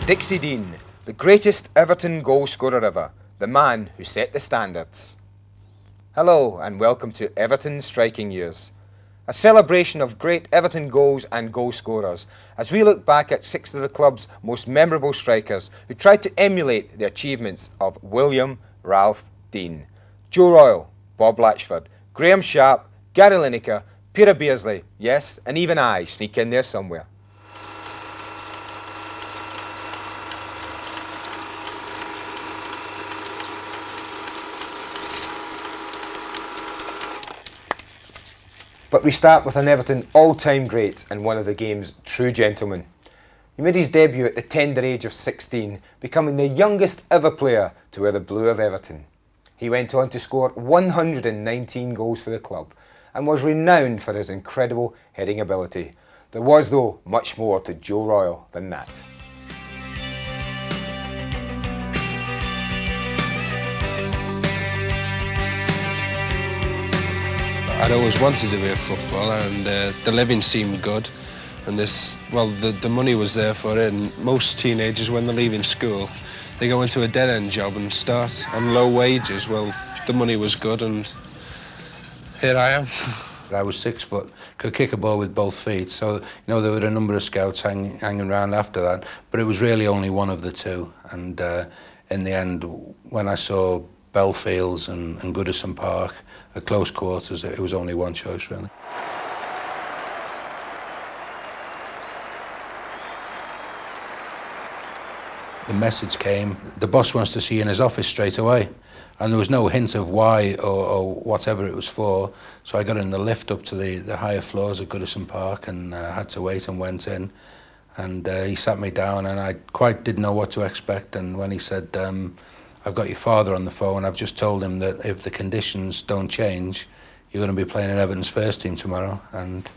Dixie Dean, the greatest Everton goal scorer ever, the man who set the standards. Hello and welcome to Everton Striking Years, a celebration of great Everton goals and goal scorers as we look back at 6 of the club's most memorable strikers who tried to emulate the achievements of William Ralph Dean, Joe Royle, Bob Latchford, Graeme Sharp, Gary Lineker, Peter Beardsley, yes, and even I sneak in there somewhere. But we start with an Everton all-time great and one of the game's true gentlemen. He made his debut at the tender age of 16, becoming the youngest ever player to wear the blue of Everton. He went on to score 119 goals for the club and was renowned for his incredible heading ability. There was, though, much more to Joe Royle than that. I'd always wanted to be a footballer, and the living seemed good, and the money was there for it. And most teenagers, when they're leaving school, they go into a dead-end job and start on low wages. Well, the money was good, and here I am. I was 6 foot, could kick a ball with both feet, so there were a number of scouts hanging around after that, but it was really only one of the two. And in the end, when I saw Belfields and Goodison Park at close quarters, it was only one choice, really. The message came, the boss wants to see you in his office straight away. And there was no hint of why or whatever it was for. So I got in the lift up to the higher floors of Goodison Park and had to wait and went in. And he sat me down and I quite didn't know what to expect. And when he said, I've got your father on the phone, I've just told him that if the conditions don't change, you're going to be playing in Everton's first team tomorrow. And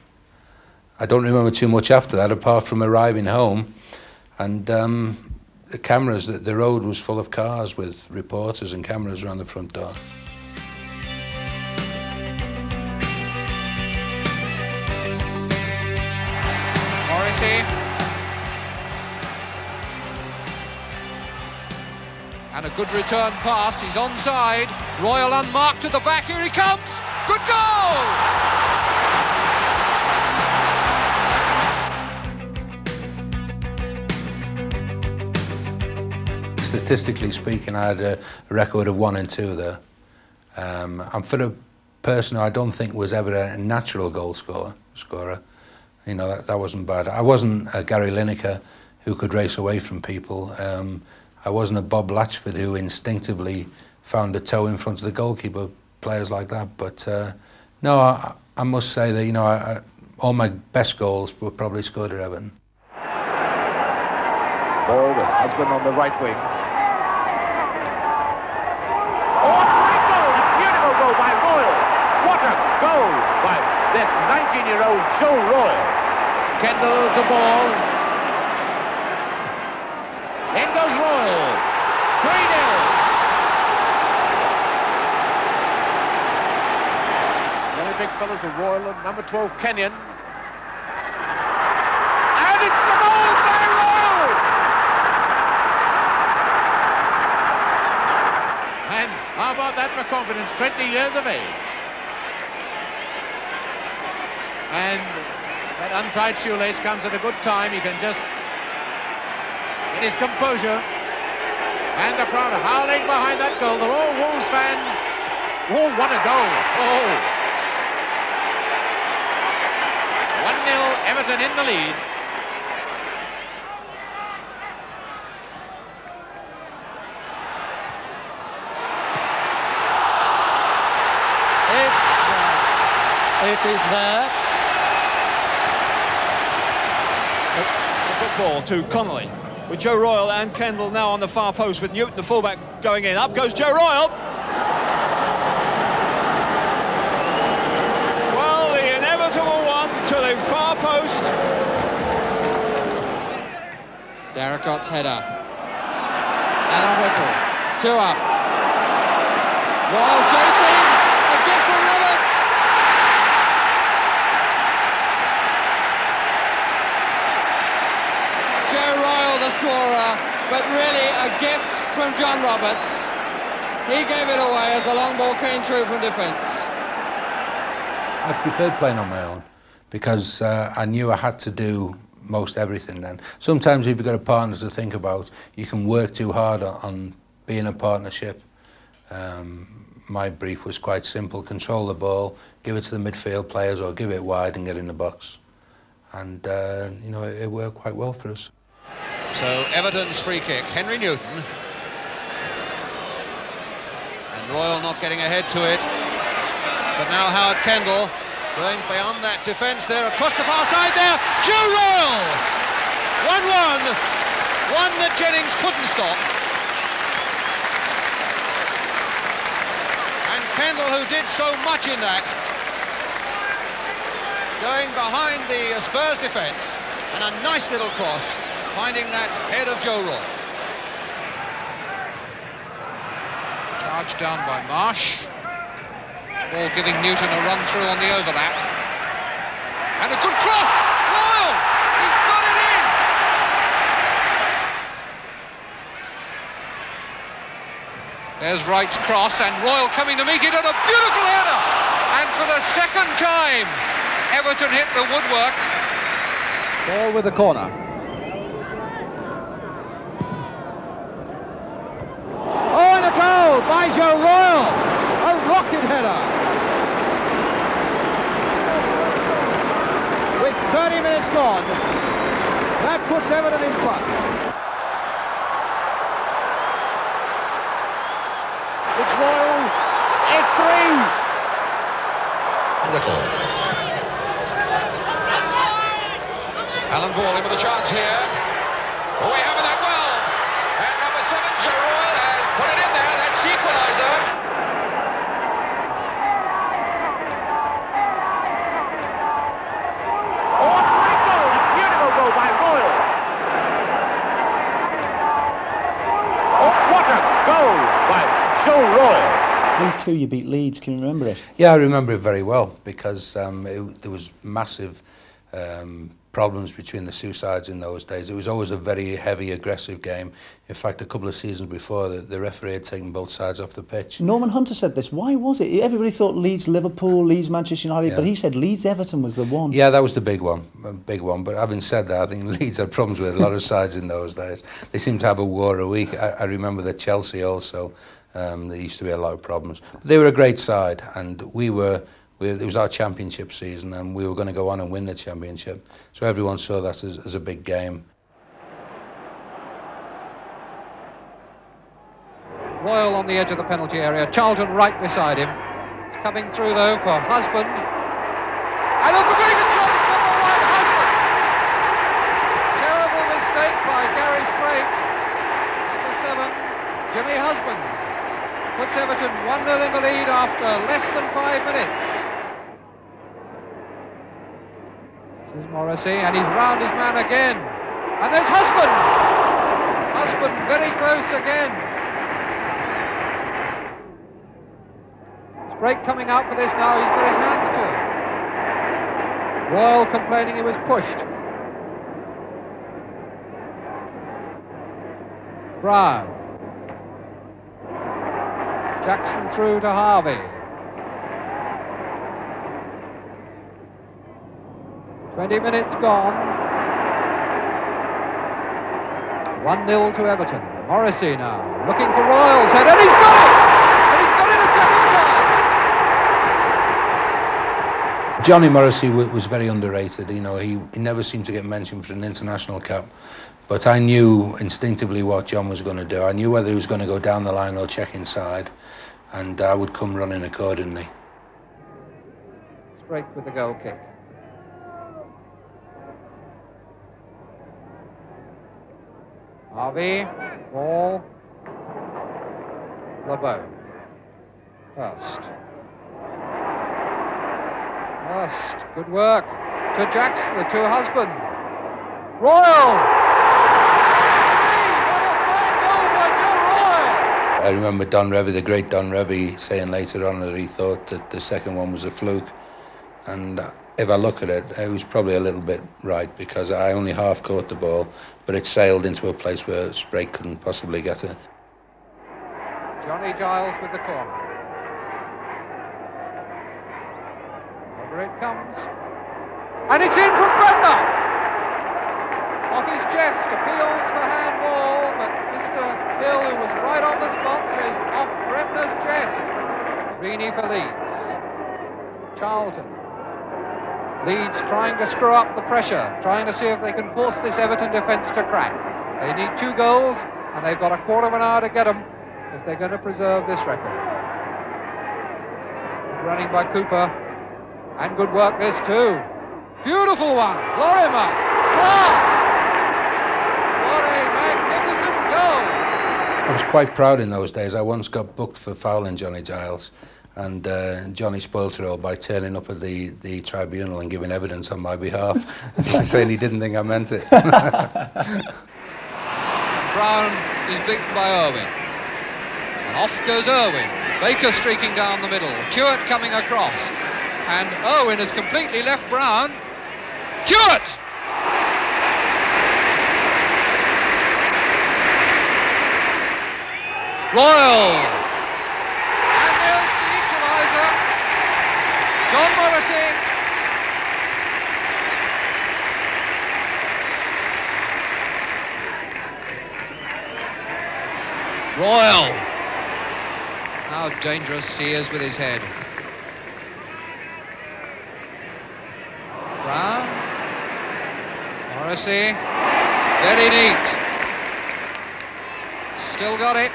I don't remember too much after that, apart from arriving home. And the cameras, the road was full of cars with reporters and cameras around the front door. Morrissey. And a good return pass, he's onside. Royle unmarked to the back, here he comes! Good goal! Statistically speaking, I had a record of 1 and 2 there. I'm for a person who I don't think was ever a natural goal scorer. That wasn't bad. I wasn't a Gary Lineker who could race away from people. I wasn't a Bob Latchford who instinctively found a toe in front of the goalkeeper, players like that. But no, I must say that all my best goals were probably scored at Everton. Ball with Husband on the right wing. By Royle. What a goal by this 19-year-old Joe Royle. Kendall to ball. In goes Royle. 3-0. Very big fellows of Royle and number 12 Kenyon. And it's the goal by Royle! And how about that for confidence, 20 years of age. And that untied shoelace comes at a good time. He can just get his composure. And the crowd howling behind that goal. They're all Wolves fans. Oh, what a goal. Oh. 1-0, Everton in the lead. It is there. The football to Connolly, with Joe Royle and Kendall now on the far post, with Newton, the fullback, going in. Up goes Joe Royle. Well, the inevitable one to the far post. Darragot's header. Alan Whittle, 2 up. Royle chasing, a kick from Roberts. Joe Royle, the the scorer, but really a gift from John Roberts. He gave it away as the long ball came through from defence. I preferred playing on my own because I knew I had to do most everything then. Sometimes if you've got a partner to think about, you can work too hard on being a partnership. My brief was quite simple: control the ball, give it to the midfield players or give it wide and get in the box. And you know, it worked quite well for us. So Everton's free kick, Henry Newton. And Royle not getting ahead to it. But now Howard Kendall going beyond that defence there, across the far side there, Joe Royle! 1-1, one that Jennings couldn't stop. And Kendall, who did so much in that, going behind the Spurs defence, and a nice little cross, finding that head of Joe Royle. Charged down by Marsh. Ball giving Newton a run through on the overlap. And a good cross! Royle! He's got it in! There's Wright's cross, and Royle coming to meet it on a beautiful header! And for the second time, Everton hit the woodwork. Ball with the corner. Oh, and a goal by Joe Royle! A rocket header! With 30 minutes gone, that puts Everton in front. It's Royle, it's 3! Little. Alan Ball in with a chance here. Oh, we have it that well. And number 7, Joe Royle, has put it in there. That's the equaliser. Royle. 3-2, you beat Leeds. Can you remember it? Yeah, I remember it very well because there was massive problems between the two sides in those days. It was always a very heavy, aggressive game. In fact, a couple of seasons before, the referee had taken both sides off the pitch. Norman Hunter said this. Why was it? Everybody thought Leeds-Liverpool, Leeds-Manchester United, but he said Leeds-Everton was the one. Yeah, that was the big one, But having said that, I think Leeds had problems with a lot of sides in those days. They seemed to have a war a week. I remember that Chelsea also. There used to be a lot of problems. But they were a great side, and it was our championship season, and we were going to go on and win the championship. So everyone saw that as a big game. Royle on the edge of the penalty area, Charlton right beside him. It's coming through though for Husband. And look, a very good shot, it's number 1, Husband! Terrible mistake by Gary Sprague. Number 7, Jimmy Husband. Puts Everton 1-0 in the lead after less than 5 minutes. This is Morrissey, and he's round his man again. And there's Husband! Husband very close again. Sprague coming out for this now, he's got his hands to it. Royle complaining he was pushed. Brown. Jackson through to Harvey. 20 minutes gone. 1-0 to Everton. Morrissey now, looking for Royle's head, and he's got it! And he's got it a second time! Johnny Morrissey was very underrated. You know, he never seemed to get mentioned for an international cap. But I knew instinctively what John was going to do. I knew whether he was going to go down the line or check inside, and I would come running accordingly. Sprague with the goal kick. Harvey, ball, LeBeau. Hurst, good work to Jackson, to Husband. Royle! I remember Don Revie, the great Don Revie, saying later on that he thought that the second one was a fluke. And If I look at it, it was probably a little bit right, because I only half caught the ball, but it sailed into a place where Sprague couldn't possibly get it. Johnny Giles with the corner. Over it comes. And it's in from Bremner! Off his chest, appeals for handball, but Mr. Hill, who was right on the spot, says off Bremner's chest. Greeny for Leeds. Charlton. Leeds trying to screw up the pressure, trying to see if they can force this Everton defence to crack. They need 2 goals, and they've got a quarter of an hour to get them if they're going to preserve this record. Running by Cooper, and good work this too. Beautiful one, Lorimer, Clark! What a magnificent goal! I was quite proud in those days. I once got booked for fouling Johnny Giles, and Johnny spoilt it all by turning up at the tribunal and giving evidence on my behalf, saying he didn't think I meant it. And Brown is beaten by Irwin. And off goes Irwin. Baker streaking down the middle. Stewart coming across. And Irwin has completely left Brown. Stewart! Royle! And there's the equaliser. John Morrissey. Royle. How dangerous he is with his head. Brown. Morrissey. Very neat. Still got it.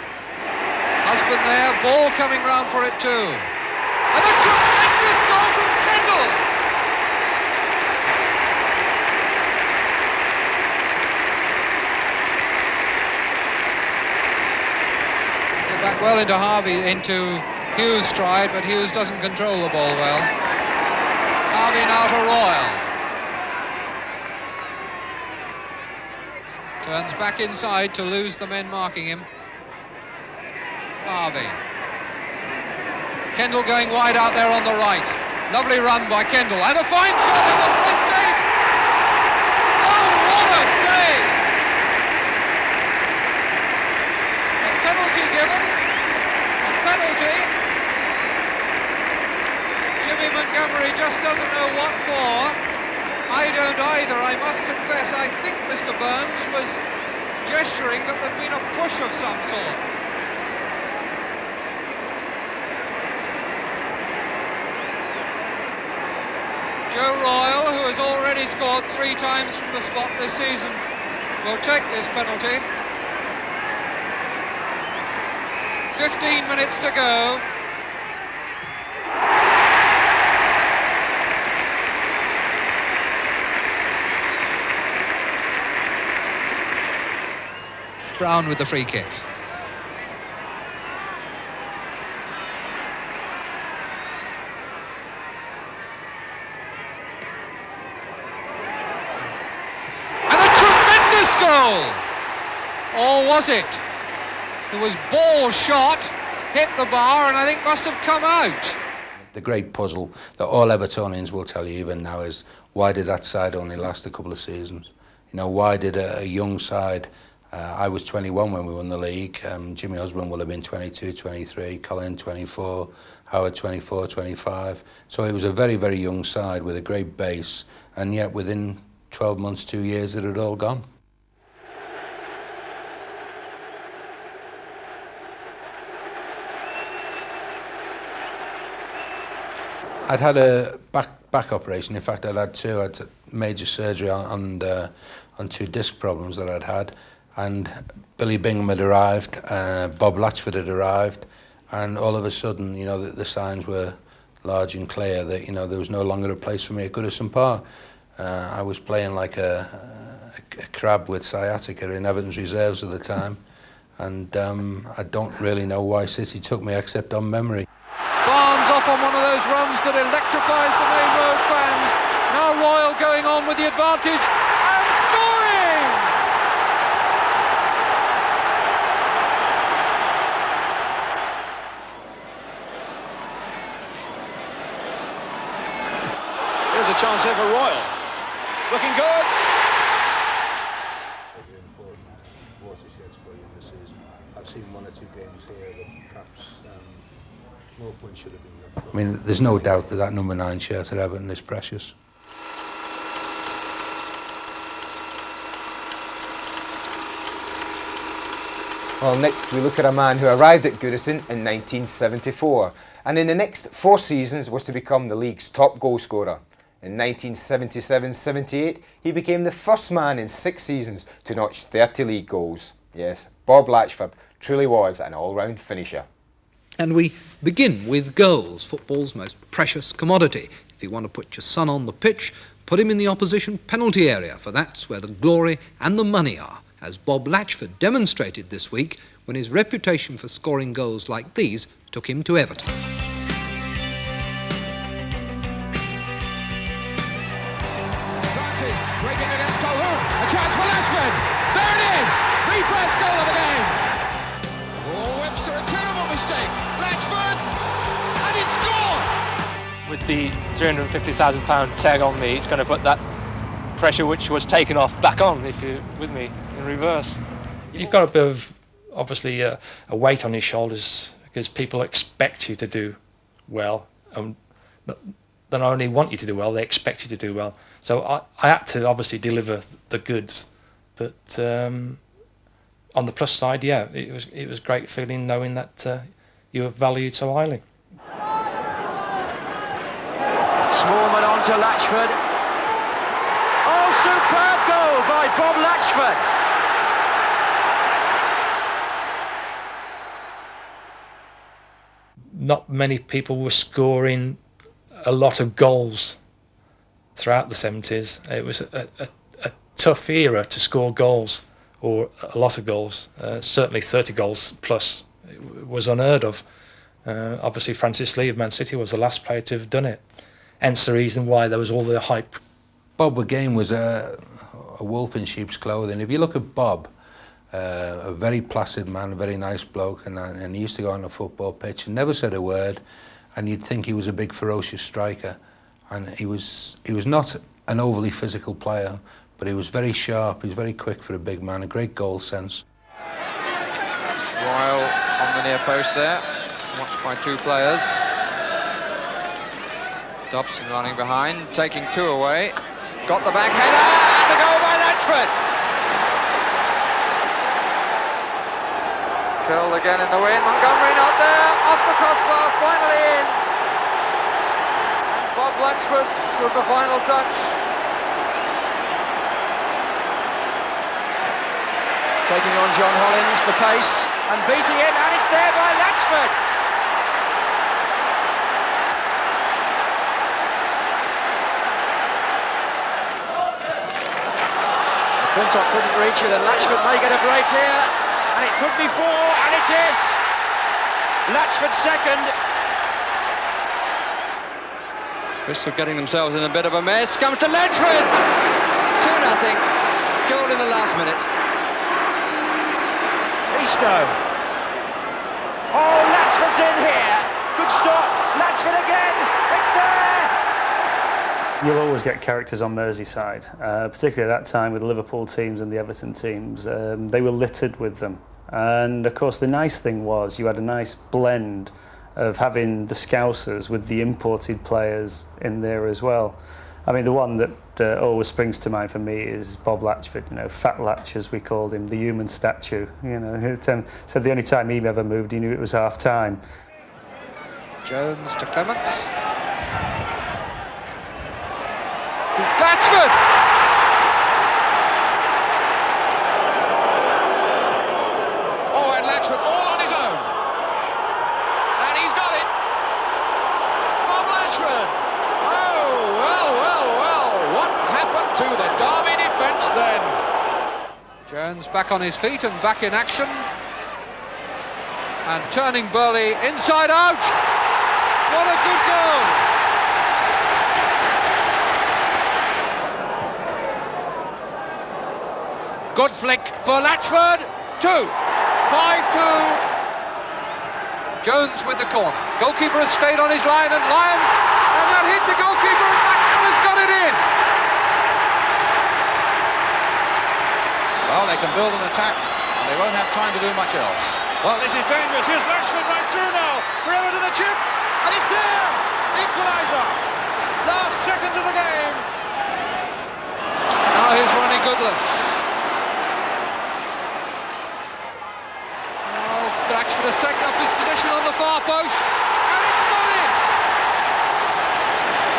Husband there. Ball coming round for it too. And a tremendous goal from Kendall. Back well into Hughes' stride, but Hughes doesn't control the ball well. Harvey now to Royle. Turns back inside to lose the men marking him. Harvey. Kendall going wide out there on the right. Lovely run by Kendall, and a fine shot in the great save. Oh, what a save! A penalty given. Penalty. Jimmy Montgomery just doesn't know what for. I don't either, I must confess. I think Mr. Burns was gesturing that there'd been a push of some sort. Joe Royle, who has already scored 3 times from the spot this season, will take this penalty. 15 minutes to go. Brown with the free kick. And a tremendous goal! Or was it? It was ball shot, hit the bar, and I think must have come out. The great puzzle that all Evertonians will tell you even now is, why did that side only last a couple of seasons? You know, why did a young side, I was 21 when we won the league, Jimmy Osborne will have been 22, 23, Colin 24, Howard 24, 25. So it was a very, very young side with a great base, and yet within 12 months, 2 years, it had all gone. I'd had a back operation. In fact, I'd had 2. I'd had major surgery on 2 disc problems that I'd had. And Billy Bingham had arrived, Bob Latchford had arrived, and all of a sudden, you know, the signs were large and clear that, you know, there was no longer a place for me at Goodison Park. I was playing like a crab with sciatica in Everton's reserves at the time, and I don't really know why City took me except on memory. Barnes off on one of those runs that electrifies the main road fans. Now Royle going on with the advantage and scoring! here's a chance here for Royle. Looking good. Very important watersheds for you in the season. I've seen one or two games here that perhaps more points should have been done. I mean, there's no doubt that number 9 shirt at Everton is precious. Well, next we look at a man who arrived at Goodison in 1974 and in the next 4 seasons was to become the league's top goal scorer. In 1977-78, he became the first man in 6 seasons to notch 30 league goals. Yes, Bob Latchford truly was an all-round finisher. And we begin with goals, football's most precious commodity. If you want to put your son on the pitch, put him in the opposition penalty area, for that's where the glory and the money are, as Bob Latchford demonstrated this week when his reputation for scoring goals like these took him to Everton. Francis breaking against Calhoun. A chance for Latchford. There it is. The first goal of the game. Oh, Webster, a terrible mistake. Latchford, and he scored. With the £350,000 tag on me, it's going to put that pressure which was taken off back on, if you're with me, in reverse. You've got a bit of, obviously, a weight on your shoulders because people expect you to do well. And they not only want you to do well, they expect you to do well. So I had to obviously deliver the goods. But on the plus side, yeah, it was great feeling knowing that you were valued so highly. Smallman on to Latchford. Oh, superb goal by Bob Latchford. Not many people were scoring a lot of goals throughout the 70s. It was a tough era to score goals, or a lot of goals. Certainly 30 goals plus was unheard of. Obviously Francis Lee of Man City was the last player to have done it. Hence the reason why there was all the hype. Bob again was a wolf in sheep's clothing. If you look at Bob, a very placid man, a very nice bloke, and he used to go on the football pitch and never said a word, and you'd think he was a big ferocious striker. And he was not an overly physical player, but he was very sharp, he was very quick for a big man, a great goal sense. Royle on the near post there, watched by 2 players. Dobson running behind, taking 2 away. Got the back header, and the goal by Latchford. Killed again in the wind, Montgomery not there, off the crossbar, finally in. And Bob Latchford's was the final touch. Taking on John Hollins for pace and beating him, and it's there by Latchford. McClintock couldn't reach it, and Latchford may get a break here, and it could be 4, and it is. Latchford second. Bristol getting themselves in a bit of a mess, comes to Latchford! 2-0, goal in the last minute. Easto. Oh, Latchford's in here. Good stop. Latchford again. It's there. You'll always get characters on Merseyside, particularly at that time with the Liverpool teams and the Everton teams. They were littered with them. And of course the nice thing was you had a nice blend of having the Scousers with the imported players in there as well. I mean, the one that always springs to mind for me is Bob Latchford, you know, Fat Latch as we called him, the human statue. You know, said the only time he ever moved, he knew it was half time. Jones to Clements. Latchford! Oh, and Latchford all on his own. And he's got it. Bob Latchford. Oh, well. What happened to the Derby defence then? Jones back on his feet and back in action. And turning Burley inside out. What a good goal. Good flick for Latchford. 2. 5-2. Jones with the corner. Goalkeeper has stayed on his line, and Lyons, and that hit the goalkeeper, and Latchford has got it in. Well, they can build an attack, and they won't have time to do much else. Well, this is dangerous. Here's Latchford right through now. For Everton, a chip, and it's there! Equaliser! Last seconds of the game. Now here's Ronnie Goodless. Latchford has taken up his position on the far post, and it's gone in!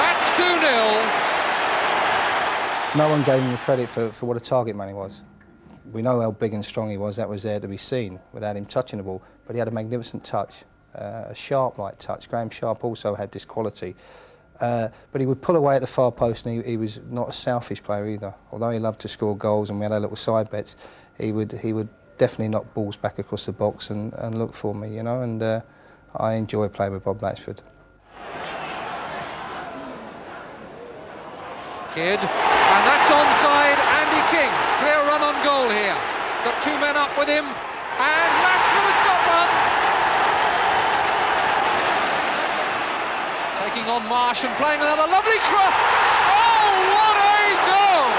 That's 2-0. No one gave him the credit for what a target man he was. We know how big and strong he was, that was there to be seen without him touching the ball, but he had a magnificent touch, a Sharp-like touch. Graeme Sharp also had this quality. But he would pull away at the far post, and he was not a selfish player either. Although he loved to score goals and we had our little side bets, he would definitely knock balls back across the box and look for me, you know, and I enjoy playing with Bob Latchford. Kid, and that's onside. Andy King, clear run on goal here. Got two men up with him, and Latchford has got one. Taking on Marsh and playing another lovely cross. Oh, what a goal!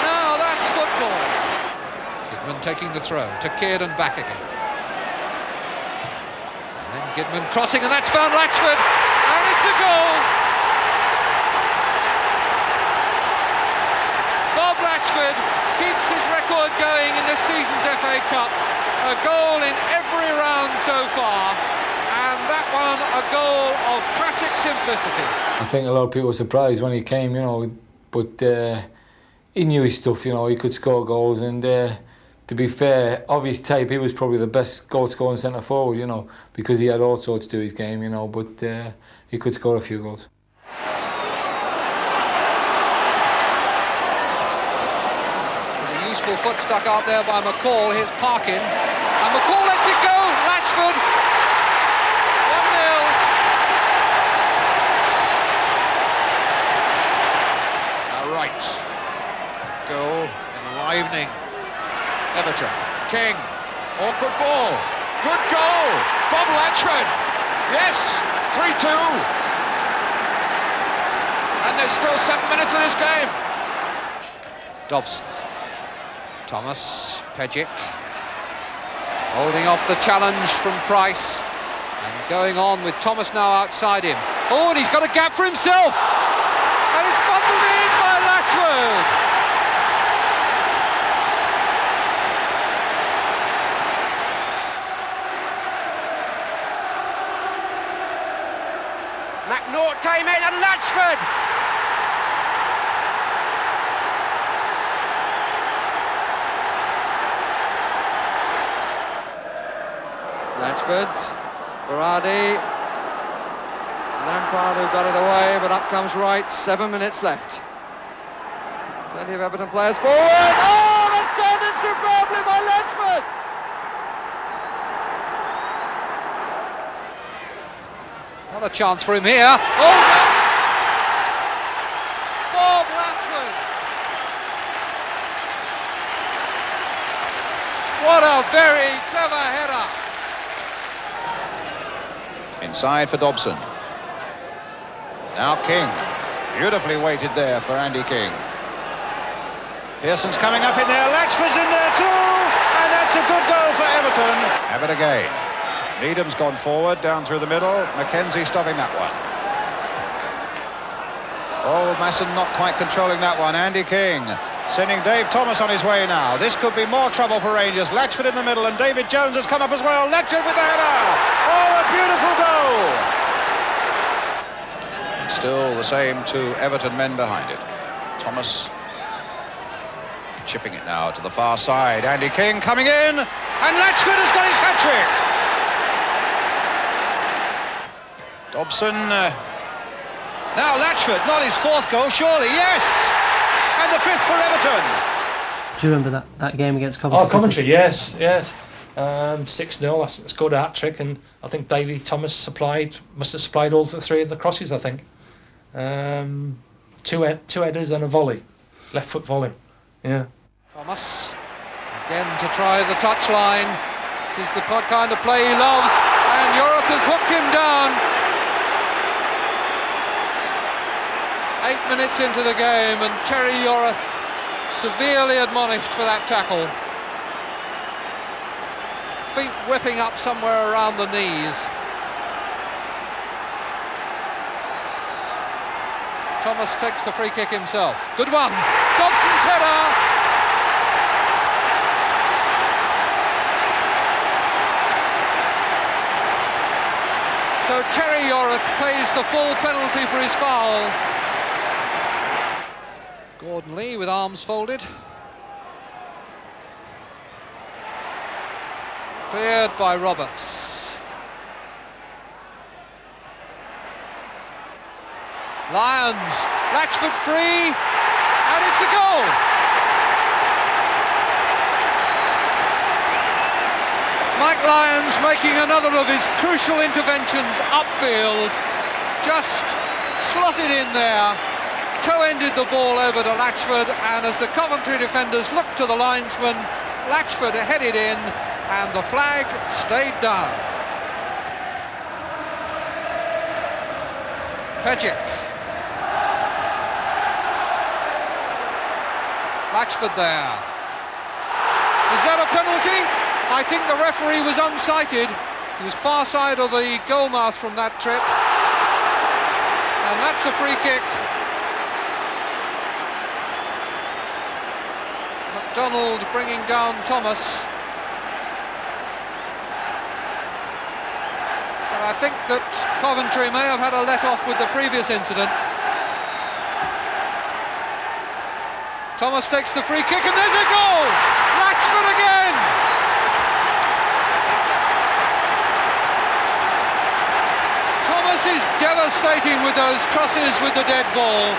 Now that's football. Gidman taking the throw to Kidd and back again. And then Gidman crossing, and that's found Latchford. And it's a goal! Bob Latchford keeps his record going in this season's FA Cup. A goal in every round so far, and that one a goal of classic simplicity. I think a lot of people were surprised when he came, you know, but he knew his stuff, you know, he could score goals, and to be fair, of his type, he was probably the best goal-scoring centre-forward, you know, because he had all sorts to his game, you know, but he could score a few goals. There's a useful foot stuck out there by McCall. Here's Parkin, and McCall lets it go. Latchford, 1-0. Now right, goal enlivening Everton. King, awkward ball, good goal. Bob Latchford, yes, 3-2. And there's still 7 minutes of this game. Dobson, Thomas, Pejic, holding off the challenge from Price, and going on with Thomas now outside him. Oh, and he's got a gap for himself, and it's bundled in by Latchford. McNaught came in, and Latchford! Latchford, Berardi, Lampard who got it away, but up comes Wright. 7 minutes left. Plenty of Everton players forward. Oh, that's done it superbly by Latchford! Not a chance for him here. Oh, no! Bob Latchford! What a very clever header! Inside for Dobson. Now King. Beautifully weighted there for Andy King. Pearson's coming up in there. Latchford's in there too. And that's a good goal for Everton. Have it again. Needham's gone forward, down through the middle. Mackenzie stopping that one. Oh, Masson not quite controlling that one. Andy King sending Dave Thomas on his way now. This could be more trouble for Rangers. Latchford in the middle, and David Jones has come up as well. Latchford with the header. Oh, a beautiful goal. And still the same two Everton men behind it. Thomas chipping it now to the far side. Andy King coming in, and Latchford has got his hat-trick. Dobson, now Latchford, not his fourth goal, surely, yes! And the fifth for Everton. Do you remember that game against Coventry? Oh, Coventry, yes. 6-0, I scored a hat-trick, and I think Davy Thomas must have supplied all three of the crosses, I think. Two headers and a volley, left foot volley, yeah. Thomas, Again to try the touchline. This is the kind of play he loves, and Europe has hooked him down. 8 minutes into the game, and Terry Yorath severely admonished for that tackle. Feet whipping up somewhere around the knees. Thomas takes the free kick himself. Good one. Dobson's header. So Terry Yorath pays the full penalty for his foul. Gordon Lee with arms folded. Cleared by Roberts. Lyons, Latchford free, and it's a goal. Mike Lyons making another of his crucial interventions upfield, just slotted in there, toe-ended the ball over to Latchford, and as the Coventry defenders looked to the linesman, Latchford headed in, and the flag stayed down. Pejic. Latchford there. Is that a penalty? I think the referee was unsighted. He was far side of the goalmouth from that trip. And that's a free kick. McDonald bringing down Thomas. But I think that Coventry may have had a let-off with the previous incident. Thomas takes the free kick and there's a goal! Latchford again! Thomas is devastating with those crosses with the dead ball.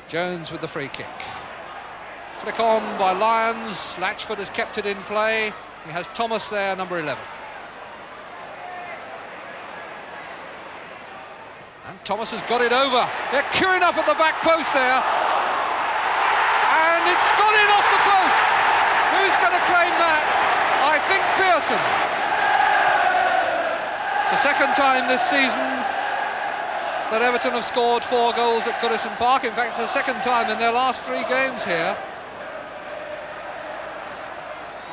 Jones with the free kick. Flick on by Lyons. Latchford has kept it in play. He has Thomas there, number 11. And Thomas has got it over. They're queuing up at the back post there. And it's gone in off the post. Who's going to claim that? I think Pearson. It's the second time this season that Everton have scored 4 goals at Goodison Park. In fact, it's the second time in their last 3 games here.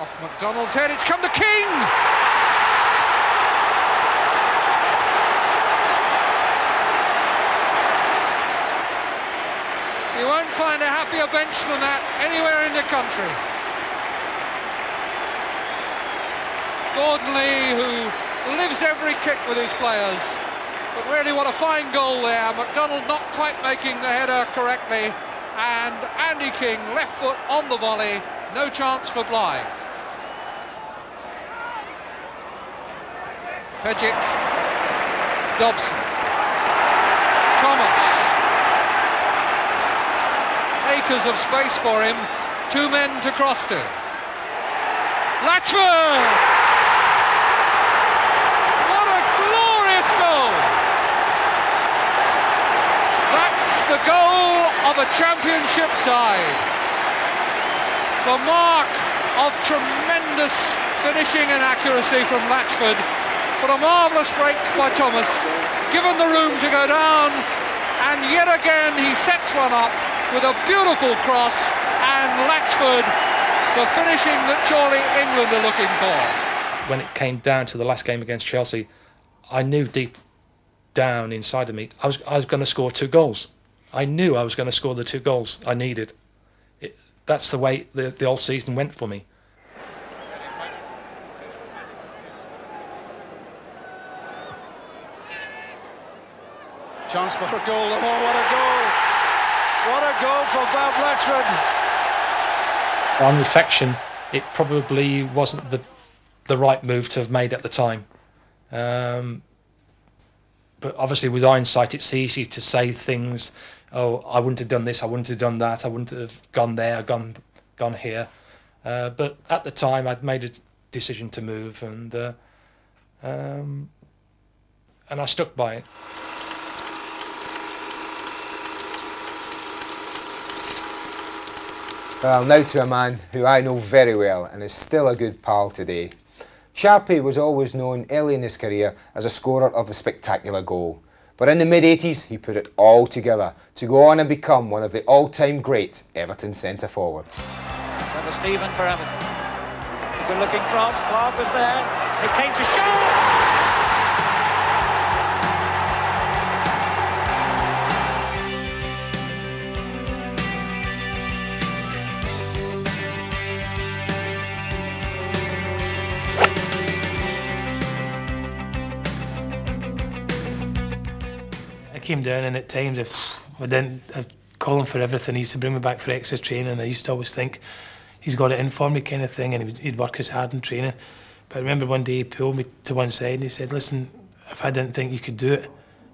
Off McDonald's head, it's come to King! You won't find a happier bench than that anywhere in the country. Gordon Lee, who lives every kick with his players, but really what a fine goal there. McDonald not quite making the header correctly, and Andy King left foot on the volley, no chance for Blythe. Pejic, Dobson, Thomas, acres of space for him, 2 men to cross to. Latchford! The goal of a championship side. The mark of tremendous finishing and accuracy from Latchford, but a marvellous break by Thomas, given the room to go down, and yet again he sets one up with a beautiful cross, and Latchford, the finishing that surely England are looking for. When it came down to the last game against Chelsea, I knew deep down inside of me I was going to score 2 goals. I knew I was going to score the 2 goals I needed. That's the way the whole season went for me. Chance for a goal, and what a goal! What a goal for Bob Latchford! On reflection, it probably wasn't the right move to have made at the time. But obviously with hindsight, it's easy to say things, oh, I wouldn't have done this, I wouldn't have done that, I wouldn't have gone there, gone here. But at the time, I'd made a decision to move, and I stuck by it. Well, now to a man who I know very well and is still a good pal today. Sharpie was always known early in his career as a scorer of the spectacular goal. But in the mid-80s, he put it all together to go on and become one of the all-time great Everton centre-forwards. Trevor Stephen for Everton. It's a good-looking cross. Clark was there. It came to Sharp. I came down, and at times I'd call him for everything. He used to bring me back for extra training. I used to always think he's got it in for me, kind of thing, and he'd work as hard in training. But I remember one day he pulled me to one side and he said, "Listen, if I didn't think you could do it,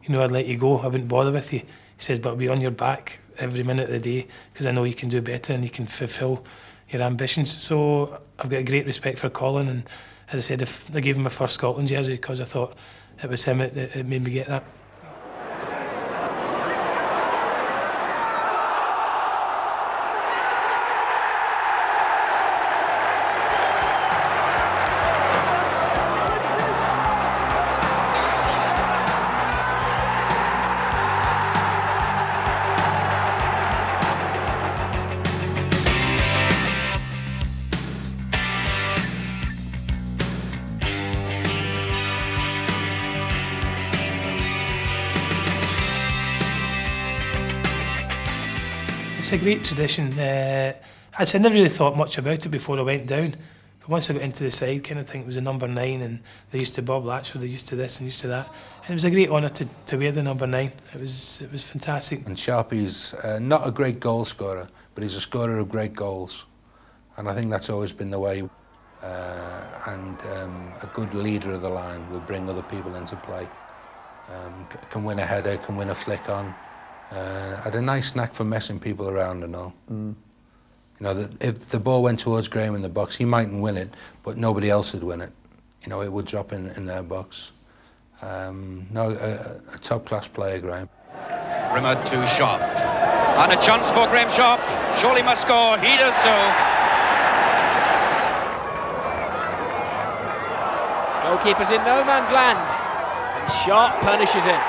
I'd let you go. I wouldn't bother with you." He says, "But I'll be on your back every minute of the day because I know you can do better and you can fulfil your ambitions." So I've got a great respect for Colin, and as I said, if I gave him my first Scotland jersey because I thought it was him that made me get that. It's a great tradition. I never really thought much about it before I went down. But once I got into the side, kind of thing, it was a number 9, and they used to Bob Latchford, they used to this and used to that. And it was a great honour to wear the number 9. It was fantastic. And Sharpie's not a great goal scorer, but he's a scorer of great goals. And I think that's always been the way. A good leader of the line will bring other people into play. Can win a header, can win a flick on. Had a nice knack for messing people around and all. If the ball went towards Graeme in the box, he mightn't win it, but nobody else would win it. It would drop in their box. A top-class player, Graeme. Rimmer to Sharp. And a chance for Graeme Sharp. Surely must score. He does so. Goalkeeper's in no man's land. And Sharp punishes him.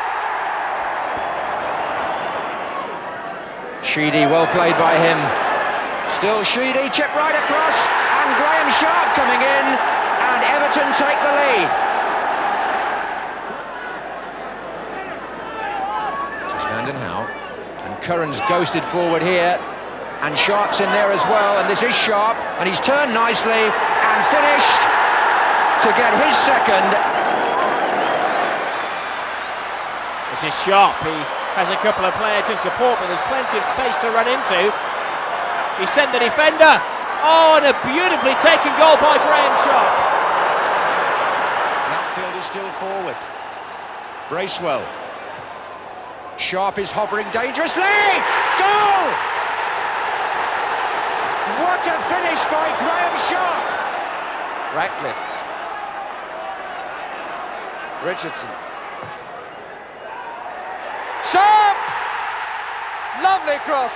Sheedy, well played by him. Still Sheedy, chip right across, and Graeme Sharp coming in, and Everton take the lead. This is Vanden Houw, and Curran's ghosted forward here, and Sharp's in there as well, and this is Sharp, and he's turned nicely and finished to get his second. This is Sharp. He has a couple of players in support, but there's plenty of space to run into. He sent the defender. Oh, and a beautifully taken goal by Graeme Sharp. The outfield is still forward. Bracewell. Sharp is hovering dangerously. Goal! What a finish by Graeme Sharp. Ratcliffe. Richardson. Sharp! Lovely cross.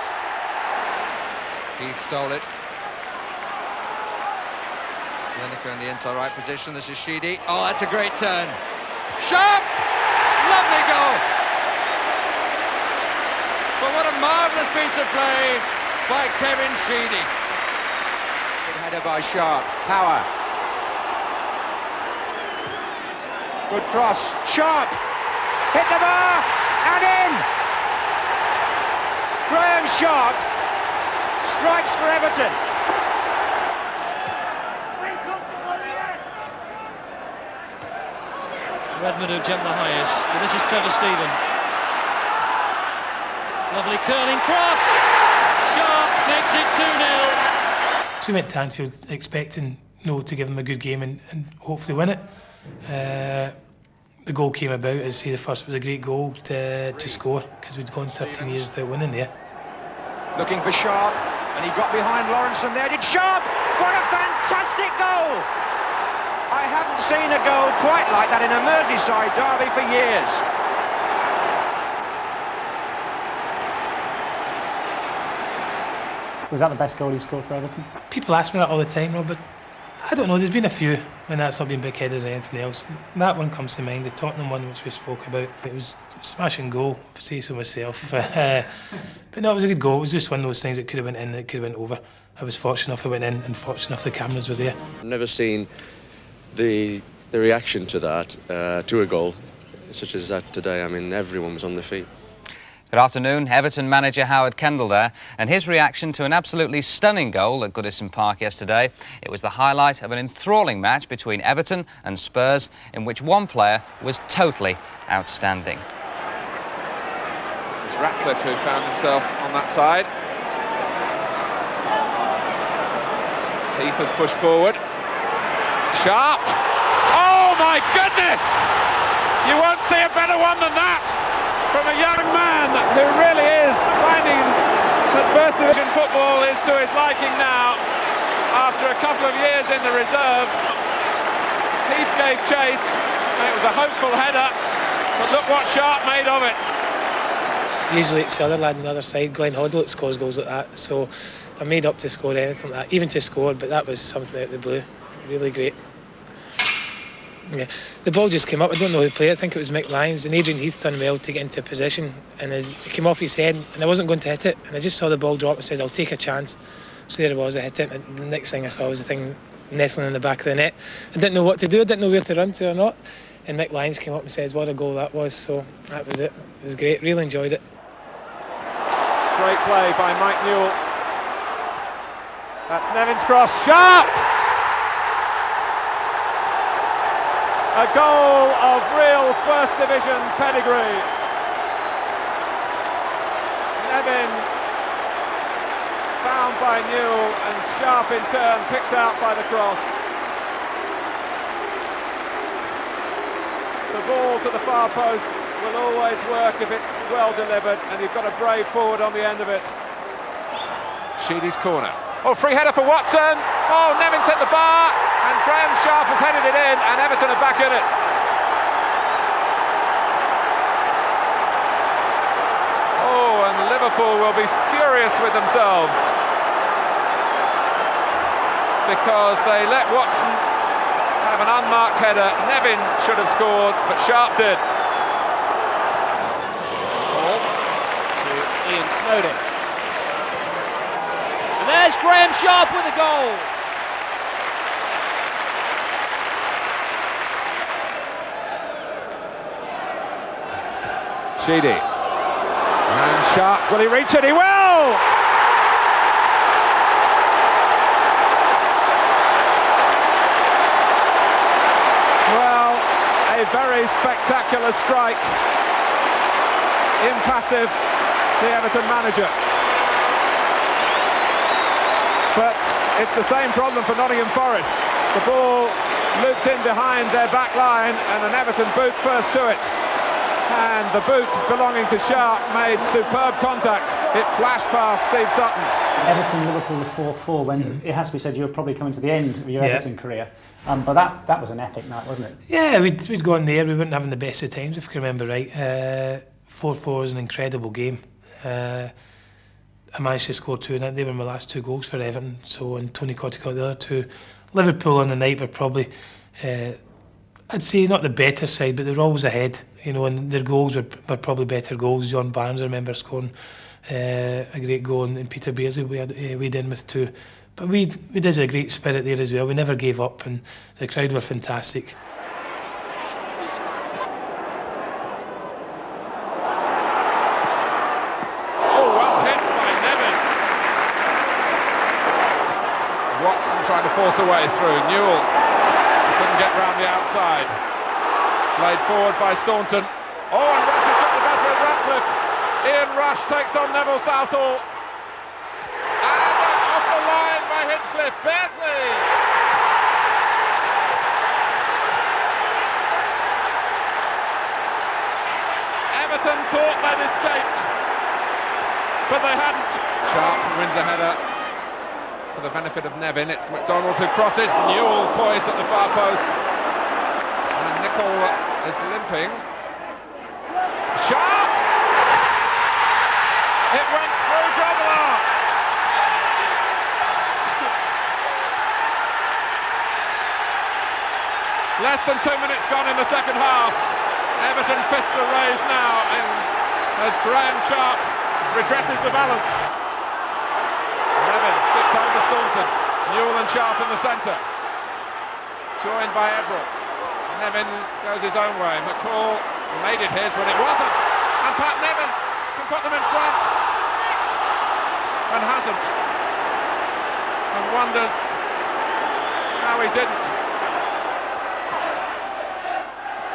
Keith stole it. Lineker in the inside right position. This is Sheedy. Oh, that's a great turn. Sharp! Lovely goal. But what a marvellous piece of play by Kevin Sheedy. Good header by Sharp. Power. Good cross. Sharp! Hit the bar! And in! Graeme Sharp strikes for Everton. Redmond who jumped the highest, but this is Trevor Stephen. Lovely curling cross. Sharp makes it 2-0. So we went to Anfield expecting to give him a good game and hopefully win it. The goal came about. As I say, the first was a great goal to score because we'd gone 13 years without winning there. Looking for Sharp, and he got behind Lawrenson there. Did Sharp? What a fantastic goal! I haven't seen a goal quite like that in a Merseyside derby for years. Was that the best goal he scored for Everton? People ask me that all the time, Rob, but I don't know. There's been a few when that's not been big-headed or anything else. That one comes to mind, the Tottenham one, which we spoke about. It was a smashing goal, if I say so myself. But no, it was a good goal. It was just one of those things that could have went in, that could have went over. I was fortunate enough it went in, and fortunate enough the cameras were there. I've never seen the reaction to that, to a goal, such as that today. I mean, everyone was on their feet. Good afternoon, Everton manager Howard Kendall there, and his reaction to an absolutely stunning goal at Goodison Park yesterday. It was the highlight of an enthralling match between Everton and Spurs, in which one player was totally outstanding. It's Ratcliffe who found himself on that side. Heath has pushed forward. Sharp! Oh my goodness! You won't see a better one than that from a young man who really is finding that First Division football is to his liking now after a couple of years in the reserves. Heath gave chase and it was a hopeful header, but look what Sharp made of it. Usually it's the other lad on the other side, Glenn Hoddle, that scores goals like that, so I'm made up to score anything like that, even to score, but that was something out of the blue. Really great. Yeah, the ball just came up. I don't know who played it. I think it was Mick Lyons, and Adrian Heath done well to get into position, and it came off his head, and I wasn't going to hit it, and I just saw the ball drop and said, I'll take a chance. So there it was, I hit it, and the next thing I saw was the thing nestling in the back of the net. I didn't know what to do, I didn't know where to run to or not, and Mick Lyons came up and says what a goal that was, so that was it. It was great, really enjoyed it. Great play by Mike Newell. That's Nevin's cross, Sharp! A goal of real First Division pedigree. Nevin found by Newell and Sharp in turn picked out by the cross. The ball to the far post will always work if it's well delivered, and you've got a brave forward on the end of it. Sheedy's corner. Oh, free header for Watson. Oh, Nevin's hit the bar, and Graeme Sharp has headed it in, and Everton are back in it. Oh, and Liverpool will be furious with themselves because they let Watson have an unmarked header. Nevin should have scored, but Sharp did. Ball to Ian Snowden. And there's Graeme Sharp with a goal. Sheedy. And Sharp, will he reach it? He will! Well, a very spectacular strike. Impassive, the Everton manager. But it's the same problem for Nottingham Forest. The ball looped in behind their back line and an Everton boot first to it. And the boot belonging to Sharp made superb contact. It flashed past Steve Sutton. Everton, Liverpool, the 4-4, when it has to be said you were probably coming to the end of your Everton career. But that was an epic night, wasn't it? Yeah, we'd gone there, we weren't having the best of times, if I can remember right. 4-4 was an incredible game. I managed to score two in it. They were my last two goals for Everton. So, and Tony Cottee got the other two. Liverpool on the night were probably, I'd say not the better side, but they were always ahead. You know, and their goals were probably better goals. John Barnes, I remember scoring a great goal, and Peter Beardsley weighed in with two. But we did a great spirit there as well. We never gave up, and the crowd were fantastic. Trying to force a way through. Newell couldn't get round the outside. Played forward by Staunton. Oh, and Rush has got the better of Ratcliffe. Ian Rush takes on Neville Southall. And off the line by Hinchcliffe. Beardsley. Everton thought they'd escaped, but they hadn't. Sharp wins a header. For the benefit of Nevin, it's McDonald who crosses. Newell poised at the far post, and Nicol is limping. Sharp! It went through Grobbelaar. Less than 2 minutes gone in the second half. Everton fists are raised now as Graeme Sharp redresses the balance. Nevin skips over Staunton. Newell and Sharp in the centre. Joined by Everett. Nevin goes his own way. McCall made it his when it wasn't. And Pat Nevin can put them in front. And hasn't. And wonders how he didn't.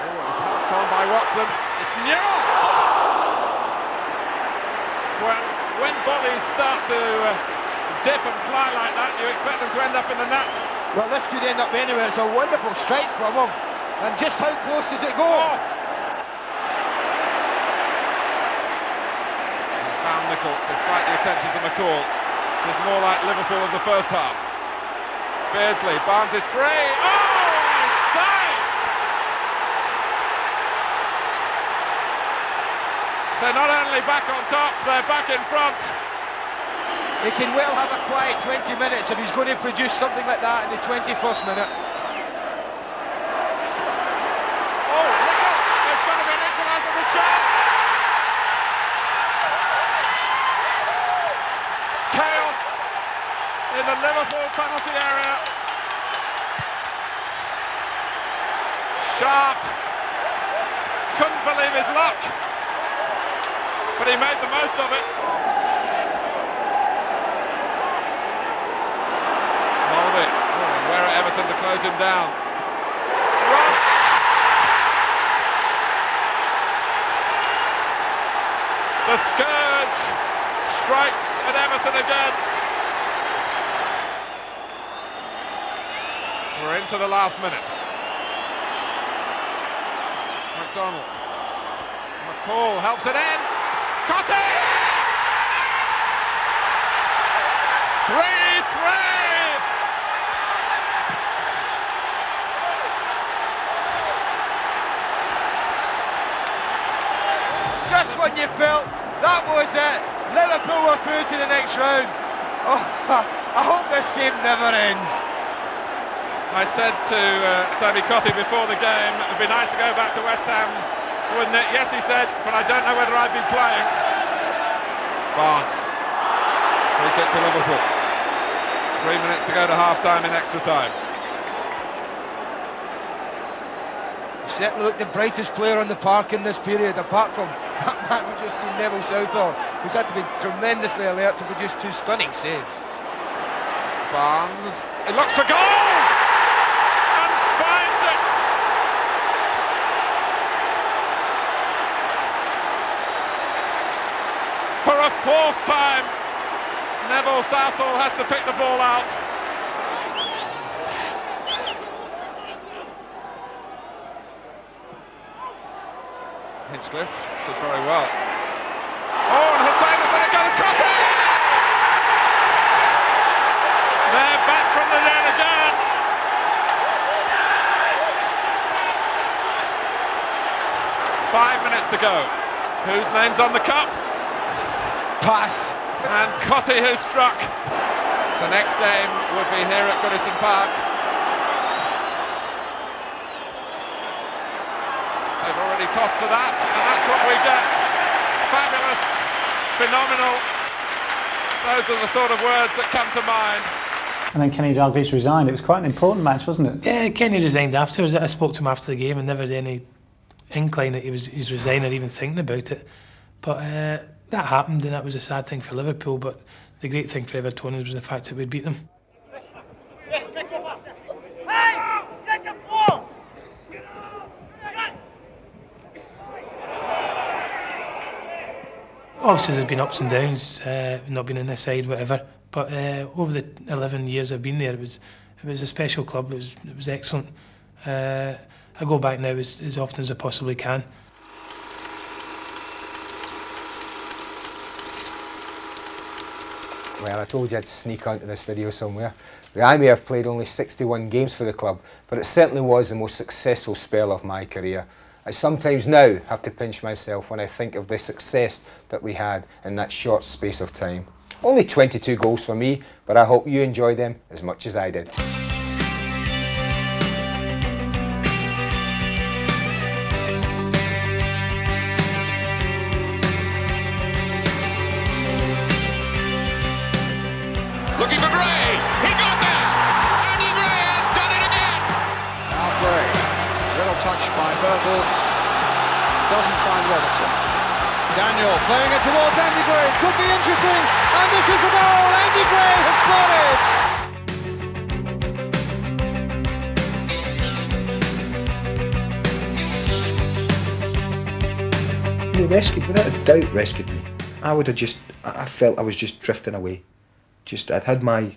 Oh, it was helped on by Watson. It's Newell! When volleys start to dip and fly like that, you expect them to end up in the net. Well, this could end up anywhere. It's a wonderful strike from him. And just how close does it go? Oh. He's found Nicol, despite the attention to McCall. It's more like Liverpool of the first half. Beardsley, Barnes is free. Oh, save! They're not only back on top, they're back in front. He can well have a quiet 20 minutes if he's going to produce something like that in the 21st minute. Oh, Nicol! There's going to be an equaliser for Sharp! Chaos in the Liverpool penalty area. Sharp couldn't believe his luck, but he made the most of it. Moldy, where are Everton to close him down? Ross! The scourge strikes at Everton again. We're into the last minute. McDonald. McCall helps it in. Cotti! 3-3! Just when you felt that was it, Liverpool were through to the next round. Oh, I hope this game never ends. I said to Tony Cotti before the game, it'd be nice to go back to West Ham, wouldn't it? Yes, he said, but I don't know whether I'd be playing. Barnes. Free kick to Liverpool. 3 minutes to go to half-time in extra time. He certainly looked the brightest player on the park in this period, apart from that man we just seen, Neville Southall, who's had to be tremendously alert to produce two stunning saves. Barnes, it looks for goal! And finds it! For a fourth time, Neville Southall has to pick the ball out. Hinchcliffe did very well. Oh, and Hussain is going to go to Cotti! They're back from the dead again. Five minutes to go. Whose name's on the cup? Pass. And Cotti who struck. The next game would be here at Goodison Park. They've already tossed for that, and that's what we get. Fabulous, phenomenal. Those are the sort of words that come to mind. And then Kenny Dalglish resigned. It was quite an important match, wasn't it? Yeah, Kenny resigned afterwards. I spoke to him after the game and never had any incline that he was resigning or even thinking about it. But that happened, and that was a sad thing for Liverpool. But the great thing for Evertonians was the fact that we'd beat them. Obviously there's been ups and downs, not being in this side, whatever. But over the 11 years I've been there, it was a special club. It was excellent. I go back now as often as I possibly can. Well, I told you I'd sneak onto this video somewhere. I may have played only 61 games for the club, but it certainly was the most successful spell of my career. I sometimes now have to pinch myself when I think of the success that we had in that short space of time. Only 22 goals for me, but I hope you enjoy them as much as I did. course, doesn't find Robertson. Daniel playing it towards Andy Gray. Could be interesting. And this is the goal. Andy Gray has scored it. He rescued, without a doubt, rescued me. I felt I was just drifting away. I'd had my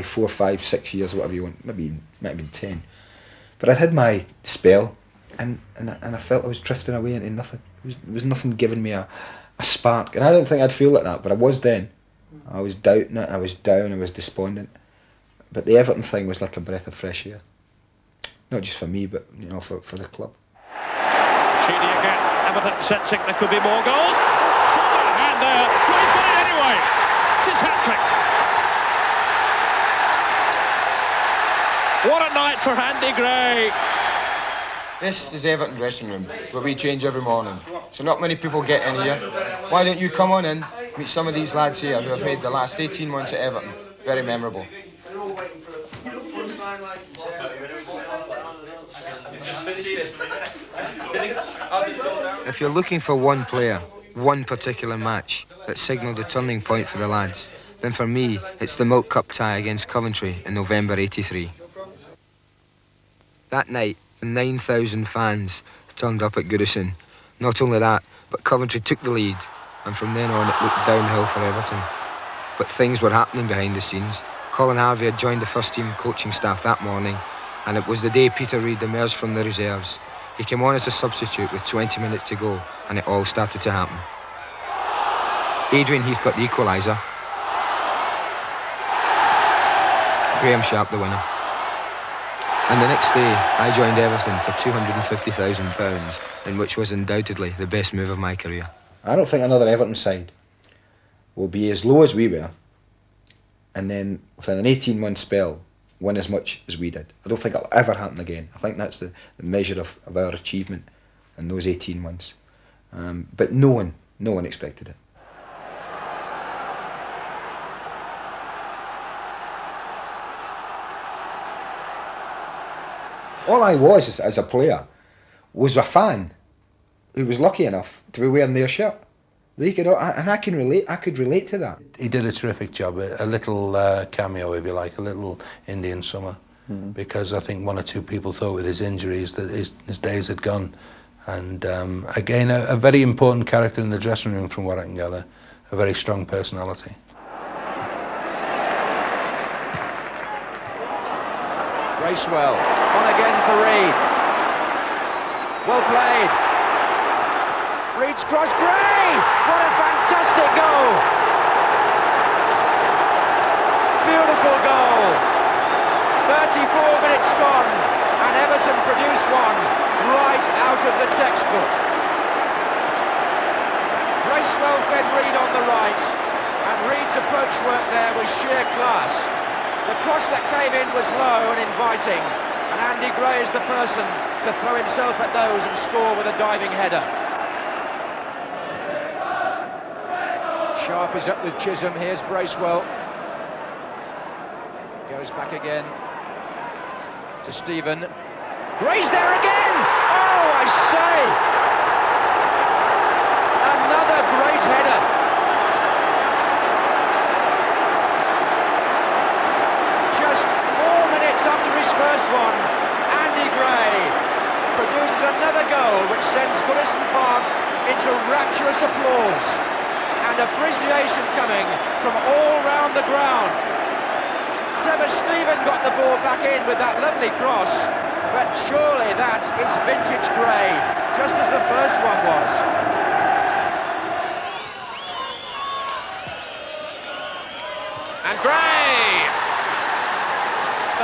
4, 5, 6 years, whatever you want, maybe might have been 10. But I'd had my spell, and I felt I was drifting away into nothing. There was nothing giving me a spark, and I don't think I'd feel like that, but I was then. I was doubting it, I was down, I was despondent. But the Everton thing was like a breath of fresh air. Not just for me, but for the club. Sheedy again, Everton sensing there could be more goals. And he's got it anyway. It's his hat-trick. What a night for Andy Gray. This is Everton dressing room, where we change every morning. So not many people get in here. Why don't you come on in, meet some of these lads here who have made the last 18 months at Everton very memorable. If you're looking for one player, one particular match that signalled a turning point for the lads, then for me, it's the Milk Cup tie against Coventry in November '83. That night, 9,000 fans turned up at Goodison. Not only that, but Coventry took the lead, and from then on it looked downhill for Everton. But things were happening behind the scenes. Colin Harvey had joined the first team coaching staff that morning, and it was the day Peter Reid emerged from the reserves. He came on as a substitute with 20 minutes to go, and it all started to happen. Adrian Heath got the equaliser. Graeme Sharp the winner. And the next day, I joined Everton for £250,000, in which was undoubtedly the best move of my career. I don't think another Everton side will be as low as we were, and then within an 18-month spell, win as much as we did. I don't think it'll ever happen again. I think that's the measure of our achievement in those 18 months. But no one expected it. All I was as a player was a fan who was lucky enough to be wearing their shirt. They could, and I could relate to that. He did a terrific job, a little cameo, if you like, a little Indian summer, because I think one or two people thought with his injuries that his days had gone. And again, a very important character in the dressing room, from what I can gather, a very strong personality. Bracewell, on again for Reid. Well played. Reid's cross, Gray! What a fantastic goal! Beautiful goal. 34 minutes gone, and Everton produce one right out of the textbook. Bracewell fed Reid on the right, and Reid's approach work there was sheer class. The cross that came in was low and inviting, and Andy Gray is the person to throw himself at those and score with a diving header. Sharp is up with Chisholm, here's Bracewell. Goes back again to Stephen. Gray's there again! Oh, I say! Another great header. Just 4 minutes after his first one, Andy Gray produces another goal which sends Goodison Park into rapturous applause and appreciation coming from all round the ground. Trevor Stephen got the ball back in with that lovely cross, but surely that is vintage Gray, just as the first one was. And Gray!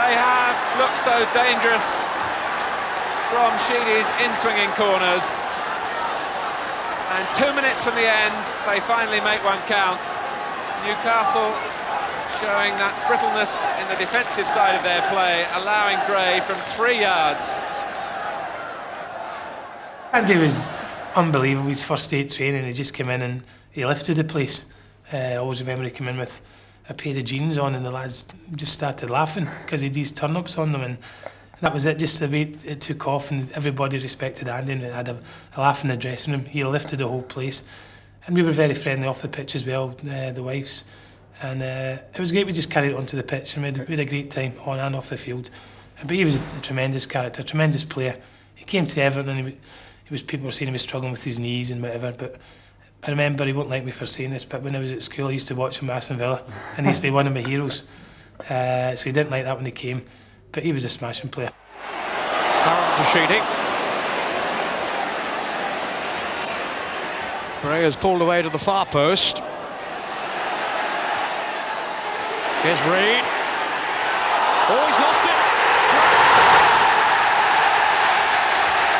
They have looked so dangerous from Sheedy's in-swinging corners. And 2 minutes from the end, they finally make one count. Newcastle showing that brittleness in the defensive side of their play, allowing Gray from 3 yards. Andy was unbelievable. His first day at training, he just came in and he lifted the place. I always remember he came in with a pair of jeans on and the lads just started laughing because he had these turn-ups on them, and That was it, just the way it took off, and everybody respected Andy, and had a laugh in the dressing room. He lifted the whole place, and we were very friendly off the pitch as well, the wives. And it was great. We just carried it onto the pitch, and we had a great time on and off the field. But he was a tremendous character, tremendous player. He came to Everton, and people were saying he was struggling with his knees and whatever, but I remember, he won't like me for saying this, but when I was at school I used to watch him at Aston Villa, and he used to be one of my heroes. So he didn't like that when he came, but he was a smashing player. Curran to Sheedy. Bray has pulled away to the far post. Here's Reid. Oh, he's lost it.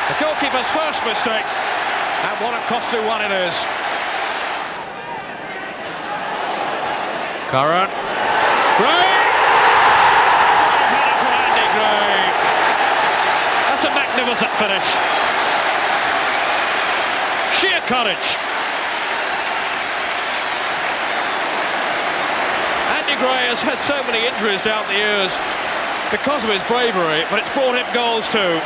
The goalkeeper's first mistake, and what a costly one it is. Curran. Gray! Header from Andy Gray. That's a magnificent finish. Sheer courage. Andy Gray has had so many injuries down the years because of his bravery, but it's brought him goals too.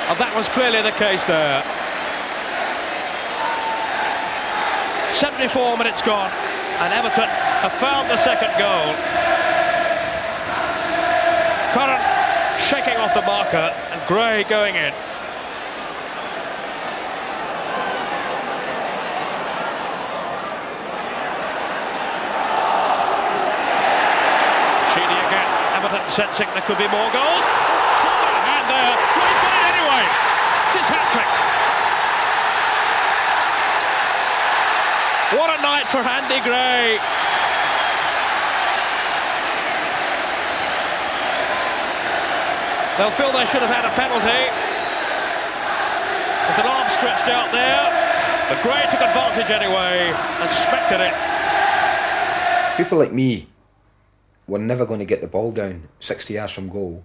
And that was clearly the case there. 74 minutes gone, and Everton have found the second goal. Curran shaking off the marker, and Gray going in. Sheedy again, Everton sensing there could be more goals. And there, Gray's got it anyway. It's his hat-trick. What a night for Andy Gray. They'll feel they should have had a penalty. There's an arm stretched out there, but Gray took advantage anyway and spected it. People like me were never going to get the ball down 60 yards from goal,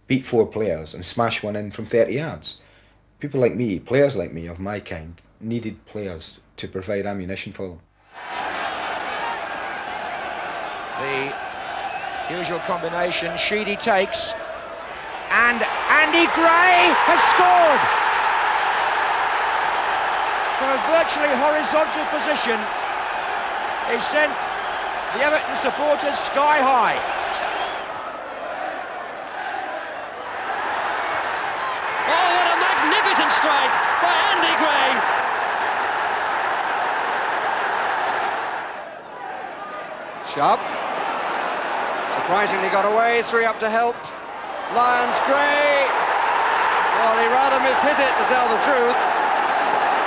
beat 4 players and smash one in from 30 yards. People like me, players like me of my kind, needed players to provide ammunition for them. The usual combination, Sheedy takes, and Andy Gray has scored! From a virtually horizontal position, he sent the Everton supporters sky high. Oh, what a magnificent strike by Andy Gray! Sharp surprisingly got away, 3 up to help. Lyons, Gray. Well, he rather mishit it, to tell the truth.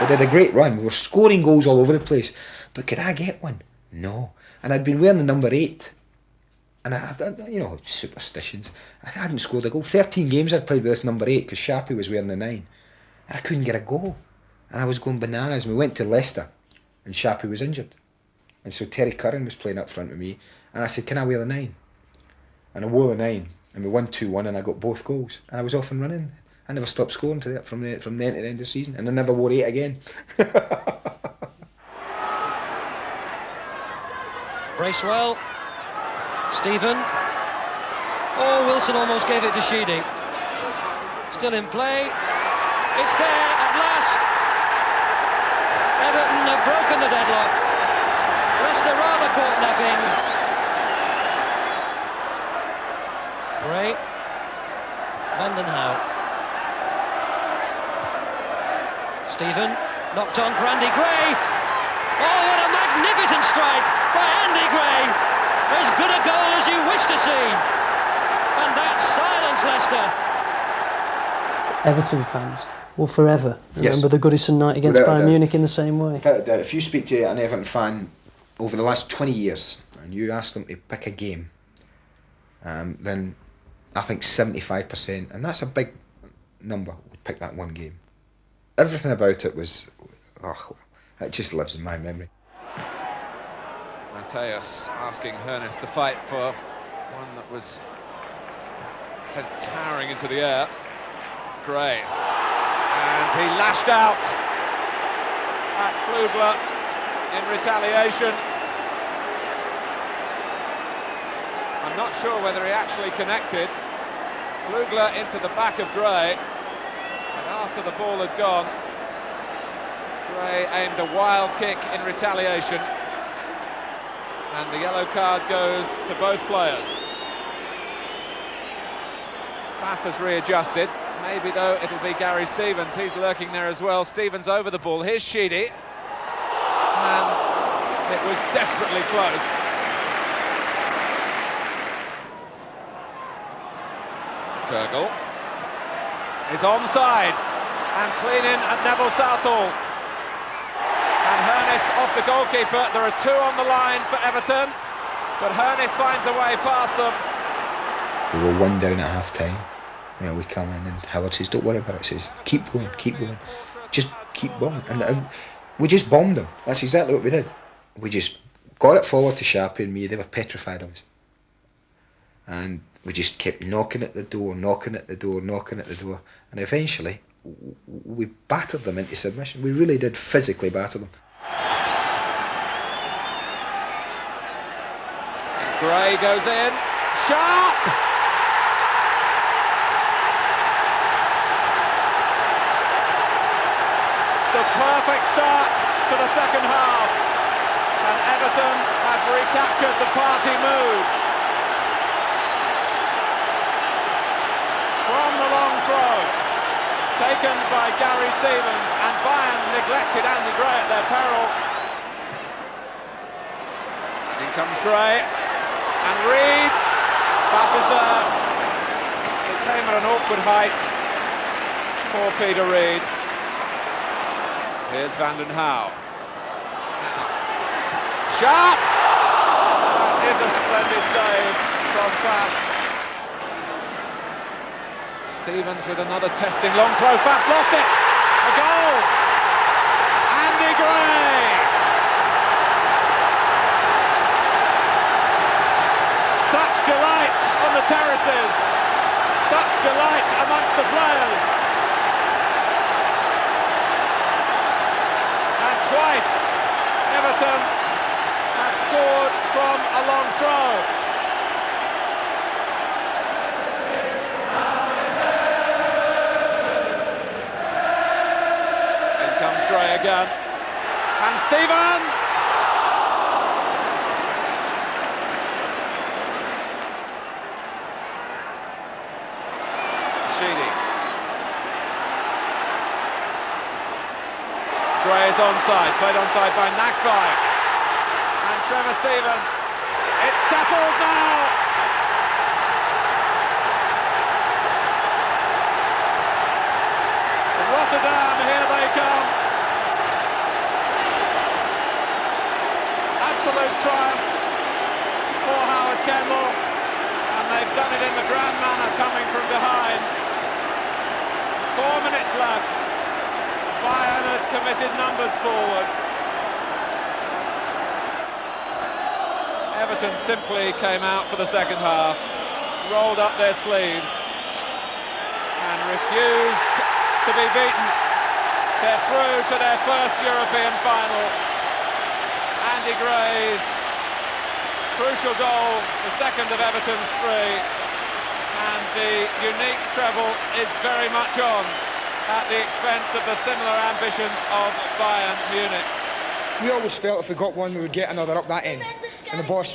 We did a great run. We were scoring goals all over the place. But could I get one? No. And I'd been wearing the number 8. And I you know, superstitions. I hadn't scored a goal. 13 games I'd played with this number 8 because Sharpie was wearing the 9. And I couldn't get a goal. And I was going bananas. And we went to Leicester and Sharpie was injured. And so Terry Curran was playing up front with me. And I said, can I wear the 9? And I wore the 9. And we won 2-1 and I got both goals. And I was off and running. I never stopped scoring to that from the end to the end of the season. And I never wore 8 again. Bracewell. Stephen. Oh, Wilson almost gave it to Sheedy. Still in play. It's there at last. Everton have broken the deadlock. Leicester rather caught napping. Gray. Vandenhouw. Stephen. Knocked on for Andy Gray. Oh, what a magnificent strike by Andy Gray. As good a goal as you wish to see. And that silenced Leicester. Everton fans will forever remember Yes. the Goodison night against Without a Bayern doubt. Munich in the same way. Without a doubt, if you speak to an Everton fan over the last 20 years and you ask them to pick a game, then I think 75%, and that's a big number, would pick that one game. Everything about it was, it just lives in my memory. Mateus asking Hernes to fight for one that was sent towering into the air. Gray. And he lashed out at Flugler in retaliation. I'm not sure whether he actually connected. Flugler into the back of Gray, and after the ball had gone, Gray aimed a wild kick in retaliation, and the yellow card goes to both players. Pfaff has readjusted. Maybe, though, it'll be Gary Stevens. He's lurking there as well. Stevens over the ball. Here's Sheedy. And it was desperately close. Turgle is onside. And clean in at Neville Southall. And Hurniss off the goalkeeper. There are two on the line for Everton. But Hurniss finds a way past them. We were one down at half-time. You know, we come in and Howard says, don't worry about it. He says, keep going, just keep bombing. And we just bombed them. That's exactly what we did. We just got it forward to Sharpie and me. They were petrified of us. And we just kept knocking at the door. And eventually, we battered them into submission. We really did physically batter them. Gray goes in. Sharp! The perfect start to the second half, and Everton have recaptured the party mood. From the long throw, taken by Gary Stevens, and Bayern neglected Andy Gray at their peril. In comes Gray, and Reid, Pfaff is there. It came at an awkward height for Peter Reid. Here's Van den Hauwe. Sharp! That is a splendid save from Pfaff. Stevens with another testing long throw. Pfaff lost it! A goal! Andy Gray! Such delight on the terraces. Such delight amongst the players. Twice, Everton have scored from a long throw. In comes Gray again. And Stephen! Sheedy. Gray is onside, played onside by Nakvi. And Trevor Stephen. It's settled now. Rotterdam, here they come. Absolute triumph for Howard Kendall. And they've done it in the grand manner, coming from behind. 4 minutes left. Bayern had committed numbers forward. Everton simply came out for the second half, rolled up their sleeves and refused to be beaten. They're through to their first European final. Andy Gray's crucial goal, the second of Everton's three, and the unique treble is very much on at the expense of the similar ambitions of Bayern Munich. We always felt if we got one we would get another up that end, and the boss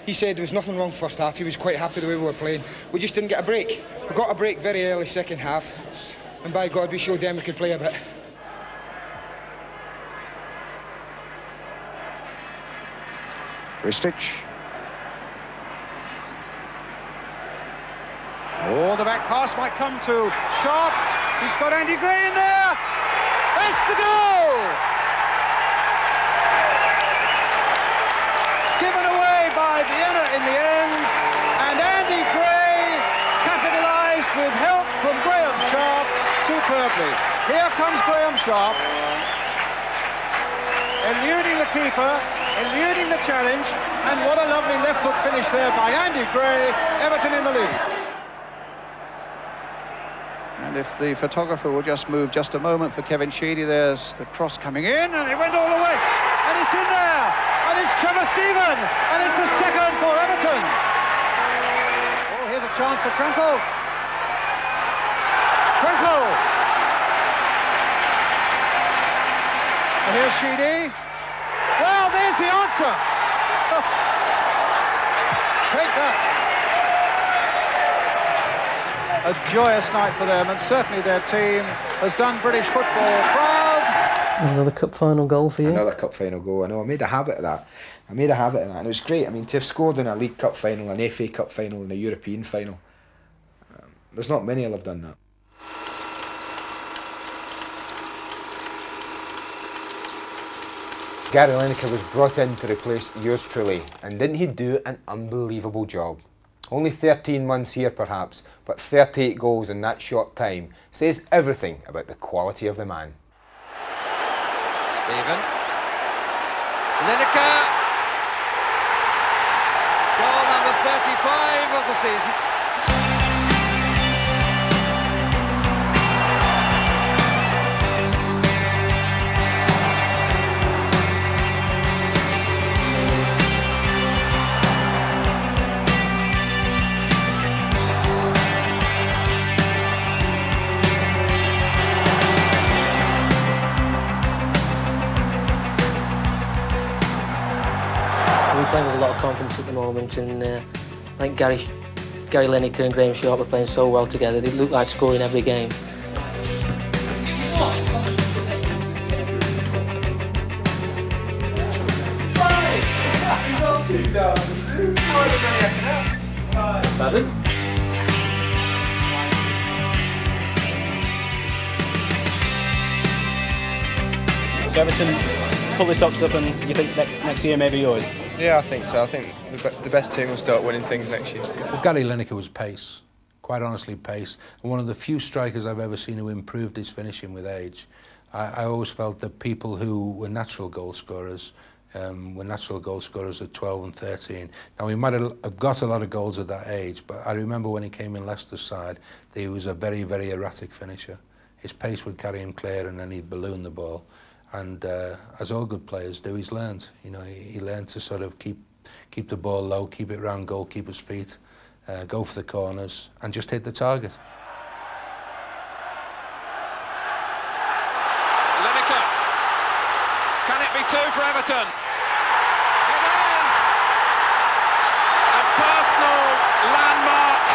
he said there was nothing wrong first half. He was quite happy the way we were playing. We just didn't get a break. We got a break very early second half, and by God we showed them we could play a bit. Ristich. Oh, the back pass might come to Sharp. He's got Andy Gray in there. That's the goal! Given away by Vienna in the end, and Andy Gray capitalised with help from Graeme Sharp superbly. Here comes Graeme Sharp, eluding the keeper, eluding the challenge, and what a lovely left foot finish there by Andy Gray. Everton in the lead. And if the photographer will just move just a moment for Kevin Sheedy, there's the cross coming in, and it went all the way, and it's in there, and it's Trevor Stephen, and it's the second for Everton. Oh, here's a chance for Frankel. here's Sheedy. Well, there's the answer. Take that. A joyous night for them, and certainly their team has done British football proud. Another cup final goal for you. Another cup final goal. I know. I made a habit of that. And it was great. I mean, to have scored in a League Cup final, an FA Cup final, and a European final. There's not many will have done that. Gary Lineker was brought in to replace yours truly, and didn't he do an unbelievable job? Only 13 months here perhaps, but 38 goals in that short time says everything about the quality of the man. Stephen. Lineker. Goal number 35 of the season. We're playing with a lot of confidence at the moment, and I think Gary Lineker and Graeme Sharp are playing so well together. They look like scoring every game. So Everton pull the socks up and you think next year maybe yours? Yeah, I think so. I think the best team will start winning things next year. Well, Gary Lineker was pace, quite honestly pace, and one of the few strikers I've ever seen who improved his finishing with age. I always felt that people who were natural goal scorers at 12 and 13. Now, he might have got a lot of goals at that age, but I remember when he came in Leicester's side, that he was a very, very erratic finisher. His pace would carry him clear and then he'd balloon the ball. And as all good players do, he's learned. You know, he learned to sort of keep the ball low, keep it round goalkeeper's feet, go for the corners, and just hit the target. Lineker. Can it be two for Everton? It is! A personal landmark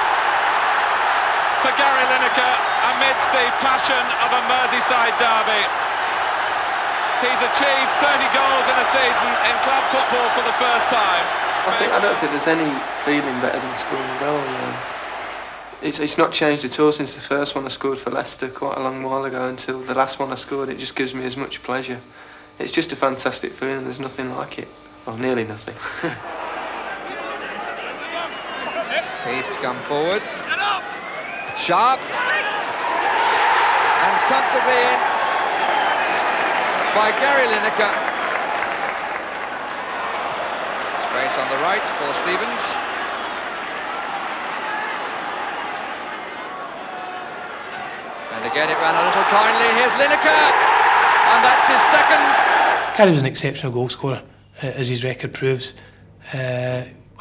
for Gary Lineker amidst the passion of a Merseyside derby. He's achieved 30 goals in a season in club football for the first time. I don't think there's any feeling better than scoring a goal. It's not changed at all since the first one I scored for Leicester quite a long while ago until the last one I scored. It just gives me as much pleasure. It's just a fantastic feeling. There's nothing like it. Well, nearly nothing. Heath's come forward. Sharp. And comfortably in by Gary Lineker. Space on the right for Stevens. And again it ran a little kindly. Here's Lineker. And that's his second. Gary was an exceptional goal scorer, as his record proves.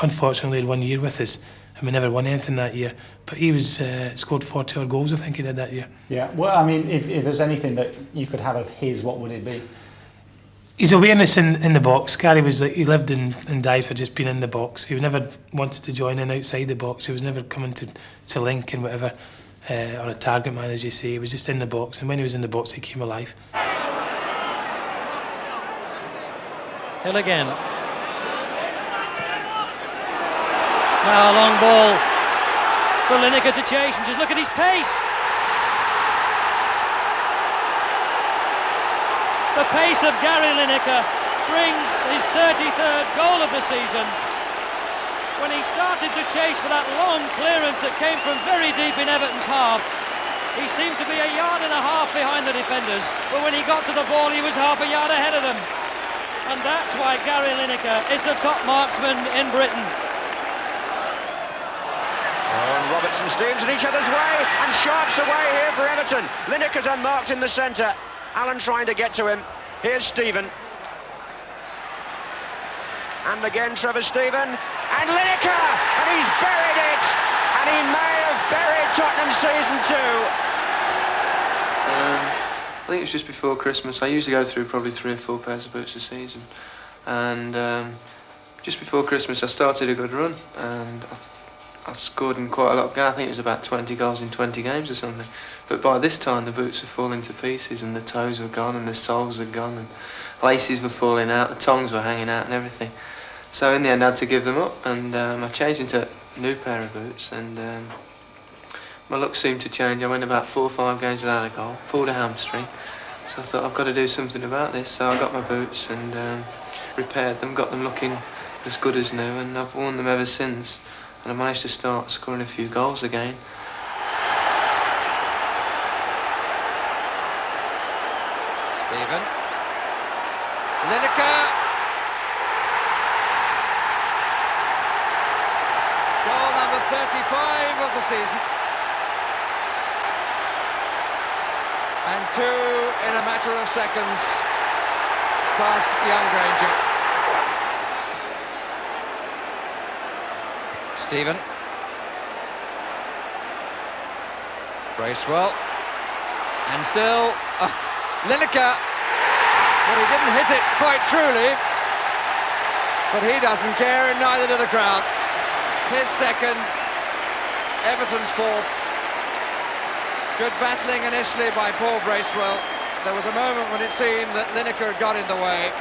Unfortunately, he had 1 year with us, and we never won anything that year. But he was scored 40 odd goals, I think he did that year. Yeah, well, I mean, if there's anything that you could have of his, what would it be? His awareness in the box. Gary was like, he lived and died for just being in the box. He never wanted to join in outside the box. He was never coming to link and whatever, or a target man, as you say. He was just in the box, and when he was in the box, he came alive. Hill again. Now a long ball for Lineker to chase, and just look at his pace. The pace of Gary Lineker brings his 33rd goal of the season. When he started the chase for that long clearance that came from very deep in Everton's half, he seemed to be a yard and a half behind the defenders, but when he got to the ball he was half a yard ahead of them. And that's why Gary Lineker is the top marksman in Britain. And Robertson steams in each other's way, and Sharp's away here for Everton. Lineker's unmarked in the centre. Allen trying to get to him. Here's Stephen. And again Trevor Stephen. And Lineker! And he's buried it! And he may have buried Tottenham season 2. think it was just before Christmas. I usually go through probably 3 or 4 pairs of boots a season, and just before Christmas I started a good run, and I scored in quite a lot of games. I think it was about 20 goals in 20 games or something. But by this time the boots were falling to pieces, and the toes were gone, and the soles were gone, and laces were falling out, the tongs were hanging out and everything. So in the end I had to give them up, and I changed into a new pair of boots, and my luck seemed to change. I went about 4 or 5 games without a goal, pulled a hamstring. So I thought, I've got to do something about this. So I got my boots and repaired them, got them looking as good as new, and I've worn them ever since. And I managed to start scoring a few goals again. Stephen. Lineker. Goal number 35 of the season. And 2 in a matter of seconds past young Granger. Stephen. Bracewell. And still Lineker. Well, he didn't hit it quite truly, but he doesn't care, and neither do the crowd. His second, Everton's 4th. Good battling initially by Paul Bracewell. There was a moment when it seemed that Lineker got in the way,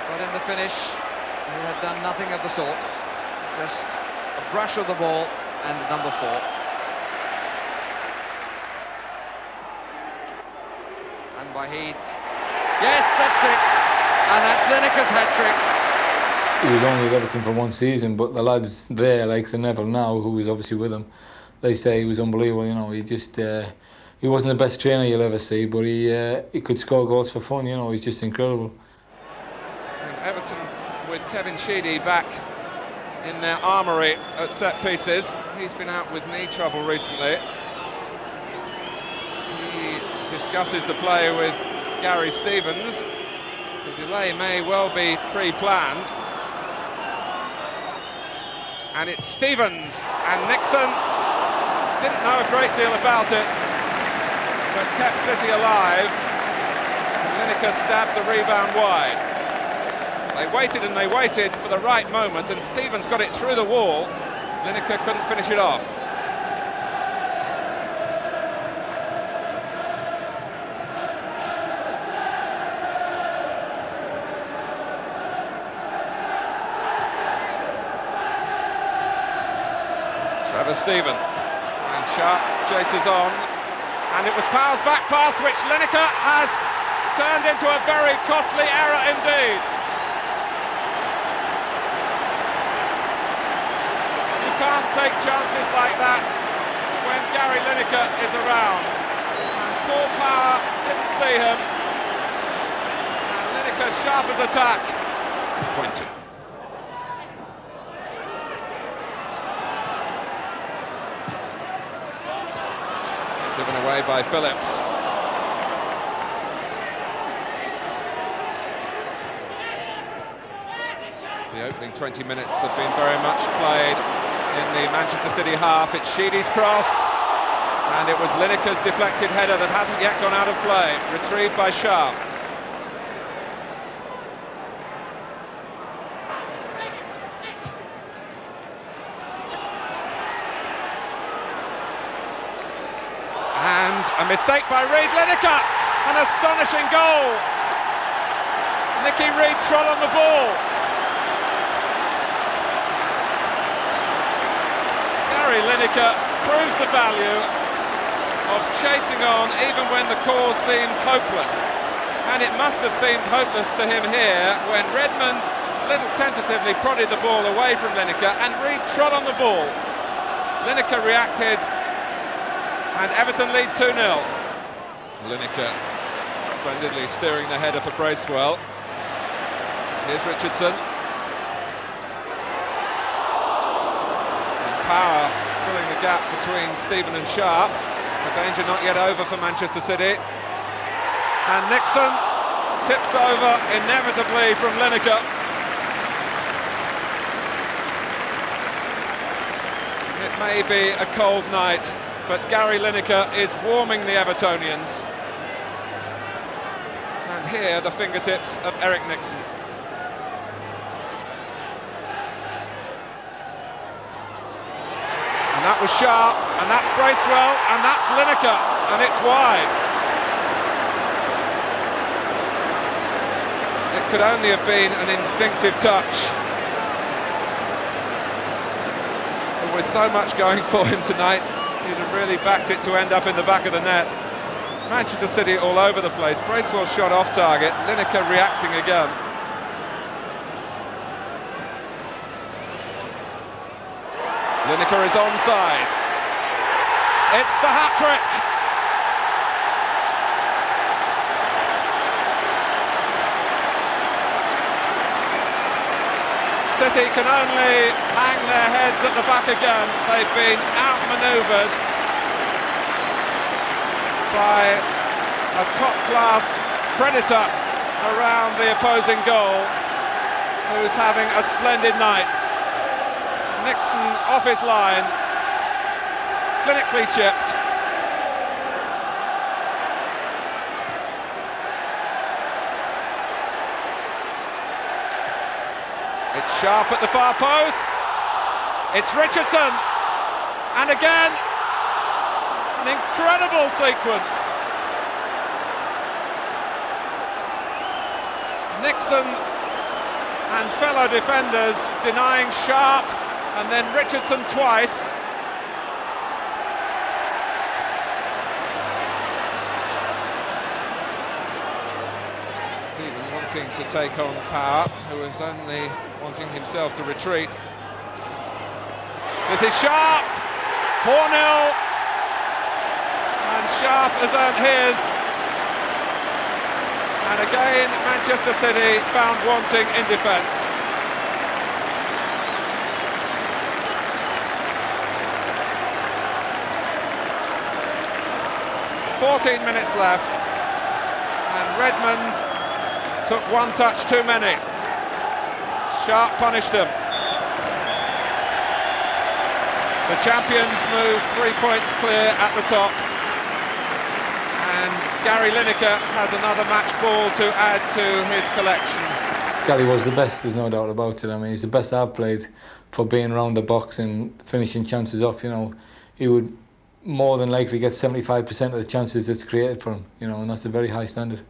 but in the finish he had done nothing of the sort. Just a brush of the ball and number 4. And by Heath. Yes, that's it. And that's Lineker's hat-trick. He was only at Everton for 1 season, but the lads there, like Sir Neville now, who was obviously with him, they say he was unbelievable. You know, he just he wasn't the best trainer you'll ever see, but he could score goals for fun. You know, he's just incredible. And Everton with Kevin Sheedy back in their armoury at set pieces. He's been out with knee trouble recently. He discusses the play with Gary Stevens. The delay may well be pre-planned. And it's Stevens, and Nixon didn't know a great deal about it, but kept City alive. Lineker stabbed the rebound wide. They waited and they waited for the right moment, and Stevens got it through the wall. Lineker couldn't finish it off. Stephen, and Sharp chases on, and it was Power's back pass which Lineker has turned into a very costly error indeed. You can't take chances like that when Gary Lineker is around, and Paul Power didn't see him, and Lineker's sharpest attack. Point 2. Given away by Phillips. The opening 20 minutes have been very much played in the Manchester City half. It's Sheedy's cross, and it was Lineker's deflected header that hasn't yet gone out of play, retrieved by Sharp. A mistake by Reid. Lineker, an astonishing goal. Nicky Reid trod on the ball. Gary Lineker proves the value of chasing on even when the cause seems hopeless. And it must have seemed hopeless to him here when Redmond a little tentatively prodded the ball away from Lineker, and Reid trod on the ball. Lineker reacted, and Everton lead 2-0. Lineker splendidly steering the header for Bracewell. Here's Richardson. And Power filling the gap between Stephen and Sharp. The danger not yet over for Manchester City. And Nixon tips over inevitably from Lineker. It may be a cold night, but Gary Lineker is warming the Evertonians. And here, the fingertips of Eric Nixon. And that was Sharp, and that's Bracewell, and that's Lineker, and it's wide. It could only have been an instinctive touch. But with so much going for him tonight, he'd have really backed it to end up in the back of the net. Manchester City all over the place. Bracewell shot off target, Lineker reacting again. Lineker is onside. It's the hat-trick! City can only hang their heads at the back again. They've been outmanoeuvred by a top-class predator around the opposing goal, who's having a splendid night. Nixon off his line, clinically chipped. It's Sharp at the far post. It's Richardson, and again, an incredible sequence. Nixon and fellow defenders denying Sharp, and then Richardson twice. Stephen wanting to take on Power, who is only wanting himself to retreat. This is Sharp, 4-0, and Sharp has earned his. And again, Manchester City found wanting in defence. "14 minutes left, and Redmond took one touch too many. Sharp punished him. The champions move 3 points clear at the top, and Gary Lineker has another match ball to add to his collection. Gary was the best, there's no doubt about it. I mean, he's the best I've played for being around the box and finishing chances off. You know, he would more than likely get 75% of the chances that's created for him, you know, and that's a very high standard.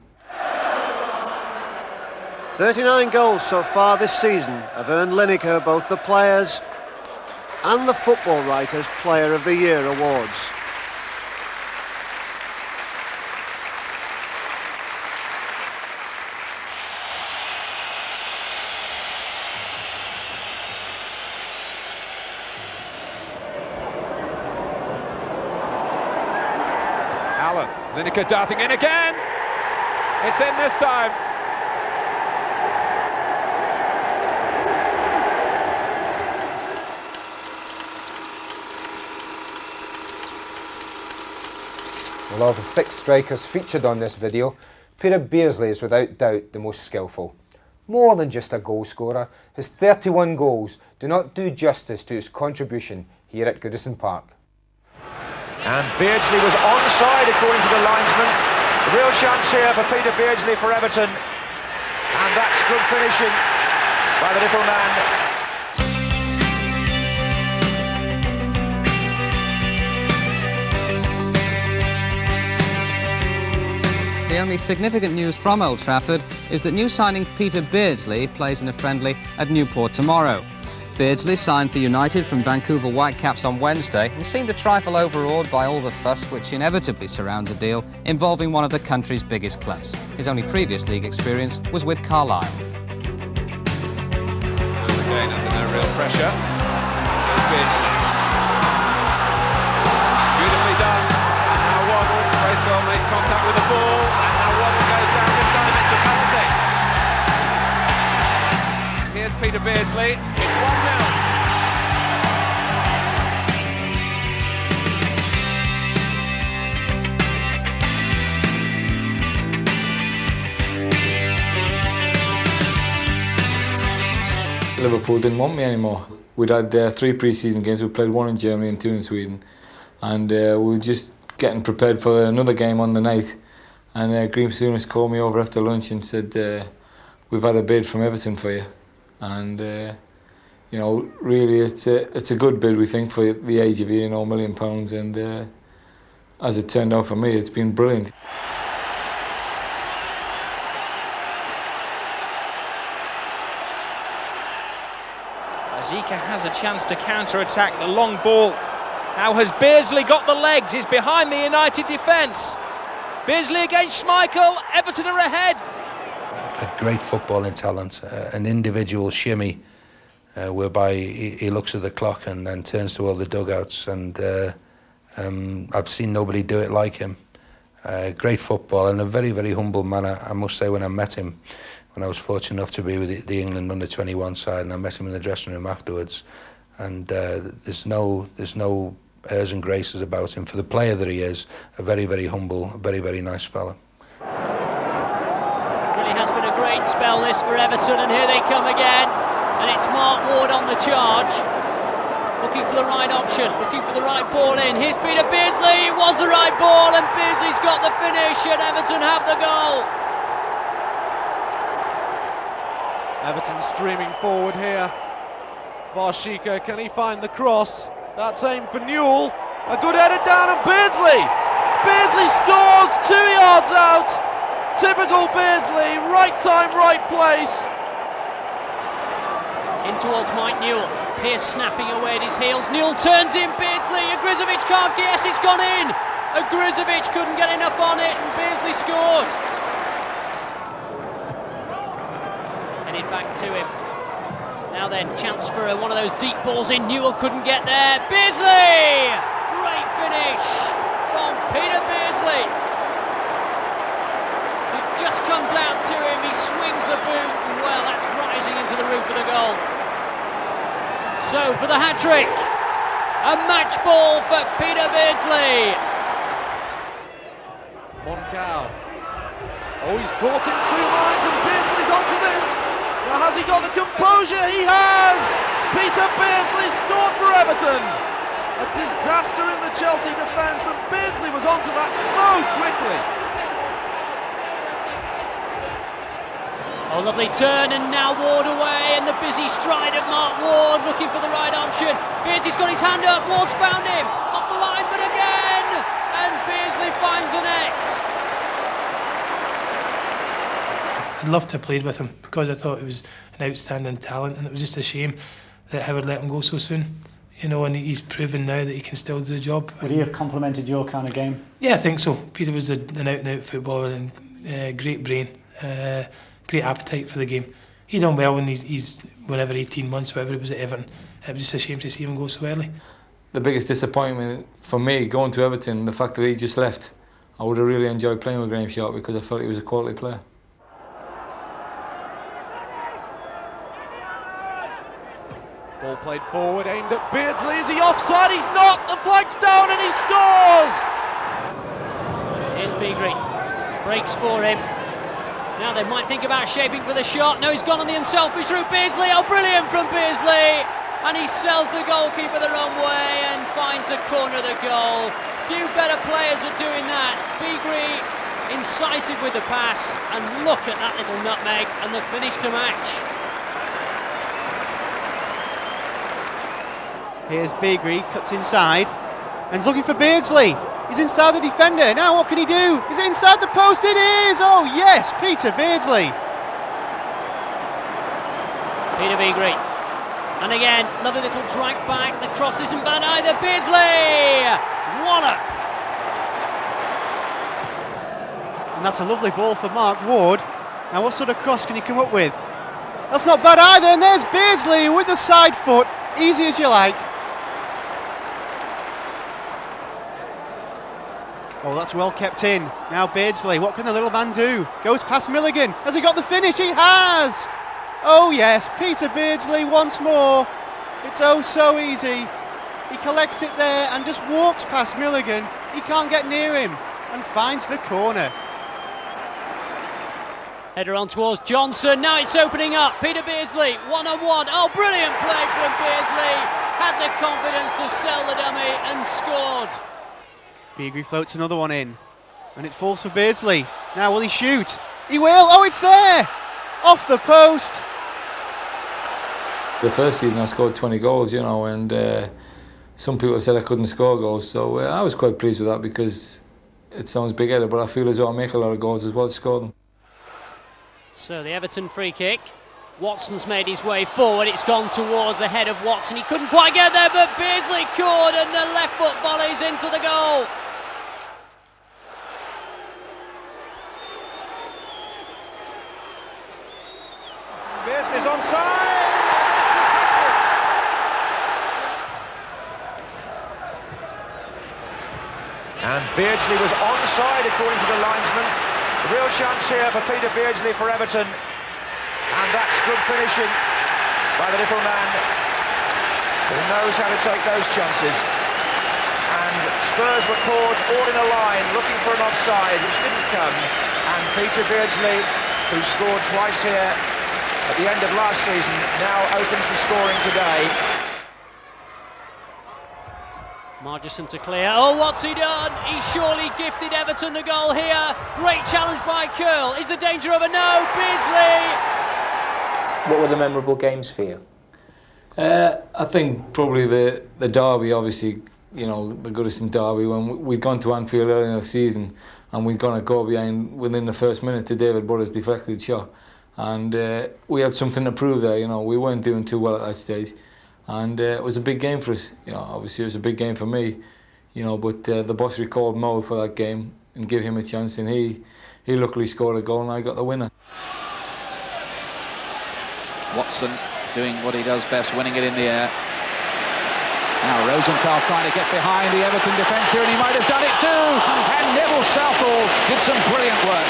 39 goals so far this season have earned Lineker both the Players' and the Football Writers' Player of the Year awards. Allen, Lineker darting in again. It's in this time. Well, of the 6 strikers featured on this video, Peter Beardsley is without doubt the most skillful. More than just a goal scorer, his 31 goals do not do justice to his contribution here at Goodison Park. And Beardsley was onside according to the linesman. A real chance here for Peter Beardsley for Everton. And that's good finishing by the little man. The only significant news from Old Trafford is that new signing Peter Beardsley plays in a friendly at Newport tomorrow. Beardsley signed for United from Vancouver Whitecaps on Wednesday and seemed a trifle overawed by all the fuss which inevitably surrounds a deal involving one of the country's biggest clubs. His only previous league experience was with Carlisle. Again under no real pressure. Beardsley. Beautifully done. And now Waddle. Bracewell made contact with the ball. And now Waddle goes down. This time it's a penalty. Here's Peter Beardsley. It's 1-0. Liverpool didn't want me anymore. We'd had 3 pre-season games. We played 1 in Germany and 2 in Sweden, and we were just getting prepared for another game on the night. And Graeme Sharp called me over after lunch and said, we've had a bid from Everton for you. And, you know, really it's a good bid, we think, for the age of you, £1 million. And as it turned out for me, it's been brilliant. Zika has a chance to counter-attack the long ball. Now has Beardsley got the legs? He's behind the United defence. Beardsley against Schmeichel. Everton are ahead. A great footballing talent, an individual shimmy, whereby he looks at the clock and then turns to all the dugouts, and I've seen nobody do it like him. Great football and a very, very humble man. I must say, when I met him, when I was fortunate enough to be with the England under-21 side, and I met him in the dressing room afterwards, and there's no airs and graces about him. For the player that he is, a very, very humble, very, very nice fella. Really has been a great spell this for Everton, and here they come again, and it's Mark Ward on the charge, looking for the right option, looking for the right ball in. Here's Peter Beardsley. It was the right ball, and Beardsley's got the finish, and Everton have the goal. Everton streaming forward here. Varshika, can he find the cross? That's aimed for Newell. A good header down, and Beardsley! Beardsley scores 2 yards out. Typical Beardsley, right time, right place. In towards Mike Newell. Pearce snapping away at his heels. Newell turns in Beardsley. Agrizovic can't guess. It's gone in. Agrizovic couldn't get enough on it, and Beardsley scored. Headed back to him. Now then, chance for one of those deep balls in. Newell couldn't get there. Beardsley! Great finish from Peter Beardsley. It just comes out to him. He swings the boot, and well, that's rising into the roof of the goal. So for the hat-trick, a match ball for Peter Beardsley. Moncao. Oh, he's caught in 2 minds, and Beardsley's onto this. Now, has he got the composure? He has! Peter Beardsley scored for Everton. A disaster in the Chelsea defence, and Beardsley was onto that so quickly. Oh, lovely turn, and now Ward away, and the busy stride of Mark Ward looking for the right option. Beardsley's got his hand up, Ward's found him, off the line, but again, and Beardsley finds the net. I'd love to have played with him because I thought he was an outstanding talent, and it was just a shame that Howard let him go so soon. You know, and he's proven now that he can still do the job. Would he have complemented your kind of game? Yeah, I think so. Peter was an out-and-out footballer, and great brain, great appetite for the game. He done well when he's whenever 18 months, whatever he was at Everton. It was just a shame to see him go so early. The biggest disappointment for me going to Everton, the fact that he just left. I would have really enjoyed playing with Graeme Sharp because I felt he was a quality player. Ball played forward, aimed at Beardsley. Is he offside? He's not. The flag's down, and he scores. Here's Beardsley, breaks for him. Now they might think about shaping for the shot. No, he's gone on the unselfish route. Beardsley, oh, brilliant from Beardsley, and he sells the goalkeeper the wrong way and finds the corner of the goal. Few better players are doing that. Beardsley incisive with the pass, and look at that little nutmeg and the finish to match. Here's Beardsley, cuts inside, and he's looking for Beardsley. He's inside the defender. Now what can he do? Is it inside the post? It is! Oh yes, Peter Beardsley. Peter Beardsley. And again, another little drag back. The cross isn't bad either. Beardsley! Wallop! And that's a lovely ball for Mark Ward. Now what sort of cross can he come up with? That's not bad either, and there's Beardsley with the side foot. Easy as you like. Oh, that's well kept in. Now Beardsley, what can the little man do? Goes past Milligan. Has he got the finish? He has! Oh yes, Peter Beardsley once more. It's oh so easy. He collects it there and just walks past Milligan. He can't get near him and finds the corner. Header on towards Johnson. Now it's opening up. Peter Beardsley, one-on-one. Oh, brilliant play from Beardsley. Had the confidence to sell the dummy and scored. Beardsley floats another one in, and it falls for Beardsley. Now will he shoot? He will. Oh, it's there! Off the post. The first season I scored 20 goals, you know, and some people said I couldn't score goals, so I was quite pleased with that because it sounds big-headed, but I feel as though I make a lot of goals as well to score them. So the Everton free kick. Watson's made his way forward. It's gone towards the head of Watson. He couldn't quite get there, but Beardsley could, and the left foot volleys into the goal. Beardsley's onside. And Beardsley was onside according to the linesman. A real chance here for Peter Beardsley for Everton. And that's good finishing by the little man who knows how to take those chances. And Spurs were caught all in a line looking for an offside which didn't come. And Peter Beardsley, who scored twice here at the end of last season, now opens the scoring today. Margesson to clear. Oh, what's he done? He's surely gifted Everton the goal here. Great challenge by Curl. Is the danger over? No, Beardsley! What were the memorable games for you? I think probably the derby, obviously, you know, the Goodison derby, when we'd gone to Anfield early in the season and we'd gone a goal behind within the first minute to David Butler's deflected shot. And we had something to prove there, you know, we weren't doing too well at that stage. And it was a big game for us, you know, obviously it was a big game for me, you know, but the boss recalled Mo for that game and gave him a chance, and he luckily scored a goal and I got the winner. Watson doing what he does best, winning it in the air. Now Rosenthal trying to get behind the Everton defence here, and he might have done it too. And Neville Southall did some brilliant work.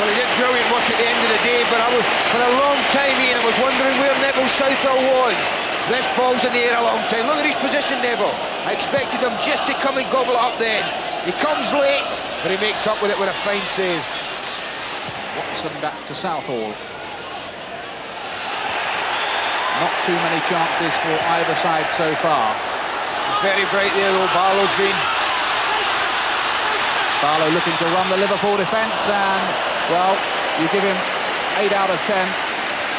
Well, he did brilliant work at the end of the day, but for a long time, Ian, I was wondering where Neville Southall was. This ball's in the air a long time. Look at his position, Neville. I expected him just to come and gobble it up then. He comes late, but he makes up with it with a fine save. Watson back to Southall. Not too many chances for either side so far. It's very bright there though, Barlow's been. Barlow looking to run the Liverpool defence, and, well, you give him 8 out of 10.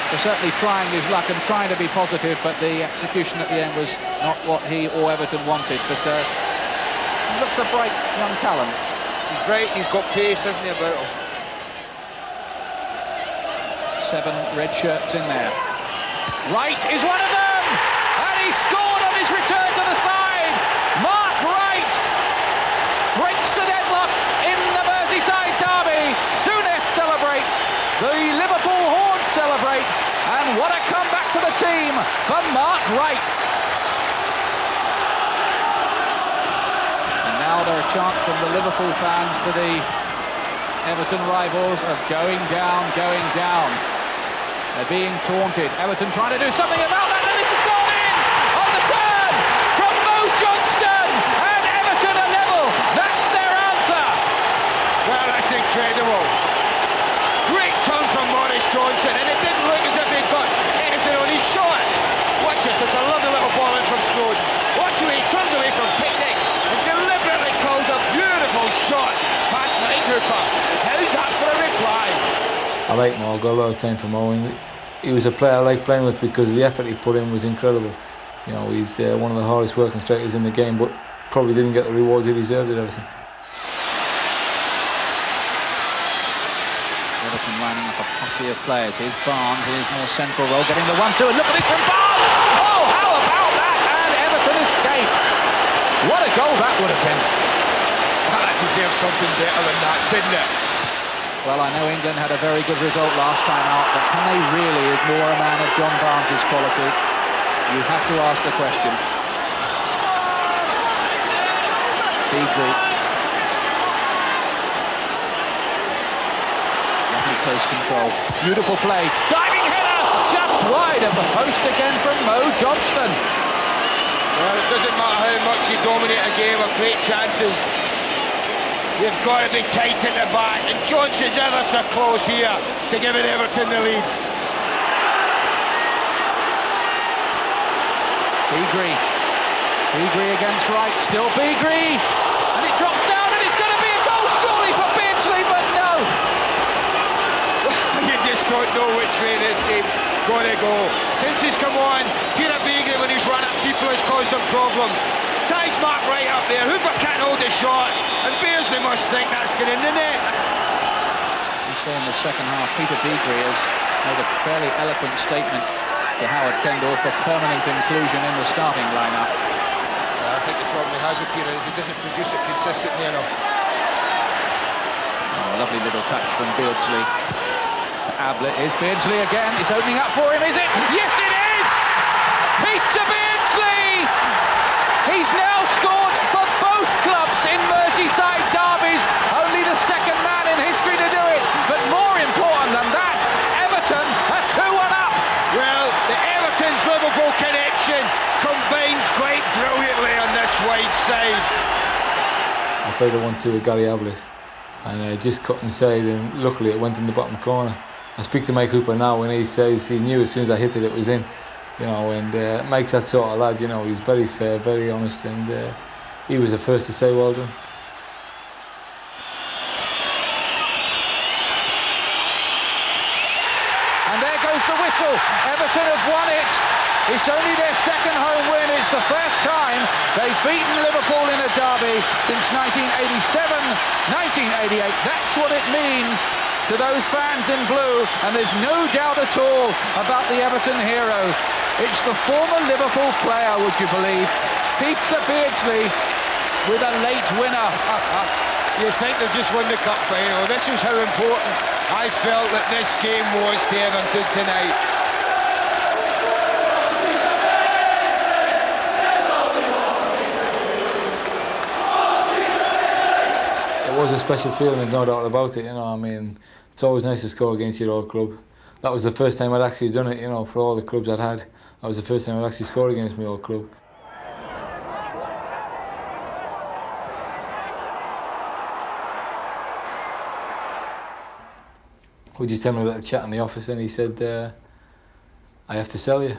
For certainly trying his luck and trying to be positive, but the execution at the end was not what he or Everton wanted. But he looks a bright young talent. He's bright, he's got pace, hasn't he, about him? 7 red shirts in there. Wright is one of them! And he scored on his return to the side! Mark Wright breaks the deadlock in the Merseyside derby. Souness celebrates. The Liverpool Hordes celebrate. And what a comeback to the team for Mark Wright. And now there are chants from the Liverpool fans to the Everton rivals of going down, going down. They're being taunted. Everton trying to do something about that, and this has gone in on the turn from Mo Johnston, and Everton are level. That's their answer. Well, that's incredible. Great turn from Maurice Johnson, and it didn't look as if he'd got anything on his shot. Watch this, it's a lovely little ball in from Snowden. Watch the way he turns away from Picnic and deliberately calls a beautiful shot past Mike Hooper. How's that for a reply? I like Mo, I've got a lot of time for Mo, and he was a player I like playing with because the effort he put in was incredible. You know, he's one of the hardest working strikers in the game, but probably didn't get the rewards he deserved at Everton. Everton lining up a posse of players. Here's Barnes in his more central role, getting the 1-2, and look at this from Barnes! Oh, how about that? And Everton escape. What a goal that would have been. That deserves something better than that, didn't it? Well, I know England had a very good result last time out, but can they really ignore a man of John Barnes' quality? You have to ask the question. Beardsley. Lovely close control. Beautiful play. Diving header! Just wide of the post again from Mo Johnston. Well, it doesn't matter how much you dominate a game or create chances. You've got to be tight at the back, and Johnson's ever so close here to giving Everton the lead. Beardsley against Wright, still Beardsley, and it drops down, and it's going to be a goal surely for Beardsley, but no. got to go. Since he's come on, Beardsley, when he's run at people, has caused them problems. Ties Mark right up there. Hooper can't hold the shot, and Beardsley must think that's going in the net. You say in the second half, Peter Beardsley has made a fairly eloquent statement to Howard Kendall for permanent inclusion in the starting lineup. I think the problem we have with Peter is he doesn't produce it consistently enough. Oh, lovely little touch from Beardsley to Ablett. Is Beardsley again? It's opening up for him, is it? Yes, it is! Peter Beardsley! He's now scored for both clubs in Merseyside derbies. Only the second man in history to do it. But more important than that, Everton are 2-1 up. Well, the Everton's-Liverpool connection combines quite brilliantly on this wide side. I played a 1-2 with Gary Ablett, and just cut inside, and luckily it went in the bottom corner. I speak to Mike Hooper now, and he says he knew as soon as I hit it, it was in. You know, and Mike's that sort of lad, you know, he's very fair, very honest, and he was the first to say well done. And there goes the whistle. Everton have won it. It's only their second home win. It's the first time they've beaten Liverpool in a derby since 1987, 1988. That's what it means to those fans in blue, and there's no doubt at all about the Everton hero. It's the former Liverpool player, would you believe, Peter Beardsley, with a late winner. You think they've just won the cup final. This is how important I felt that this game was to Everton tonight. It was a special feeling, there's no doubt about it, you know. I mean, it's always nice to score against your old club. That was the first time I'd actually done it, you know, for all the clubs I'd had. That was the first time I'd actually scored against my old club. We just had a little chat in the office, and he said, I have to sell you.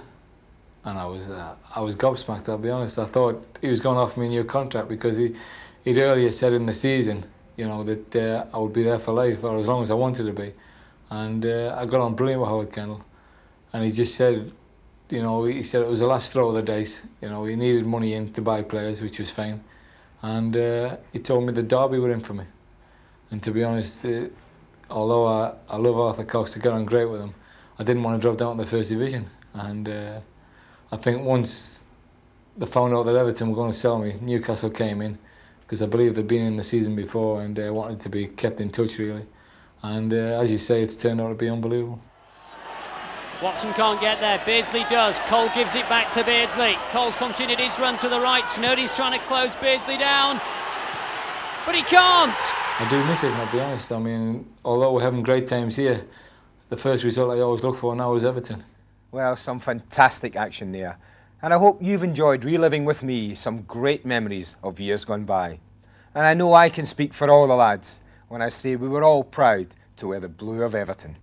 And I was gobsmacked, I'll be honest. I thought he was going to offer me a new contract, because he'd earlier said in the season, you know, that I would be there for life, or as long as I wanted to be. And I got on brilliant with Howard Kendall. And he just said, you know, he said it was the last throw of the dice. You know, he needed money in to buy players, which was fine. And he told me the derby were in for me. And to be honest, although I love Arthur Cox, I got on great with him, I didn't want to drop down to the first division. And I think once they found out that Everton were going to sell me, Newcastle came in, because I believe they'd been in the season before and wanted to be kept in touch, really. And as you say, it's turned out to be unbelievable. Watson can't get there, Beardsley does. Cole gives it back to Beardsley. Cole's continued his run to the right. Snowdy's trying to close Beardsley down, but he can't. I do miss it, I'll be honest. I mean, although we're having great times here, the first result I always look for now is Everton. Well, some fantastic action there. And I hope you've enjoyed reliving with me some great memories of years gone by. And I know I can speak for all the lads when I say we were all proud to wear the blue of Everton.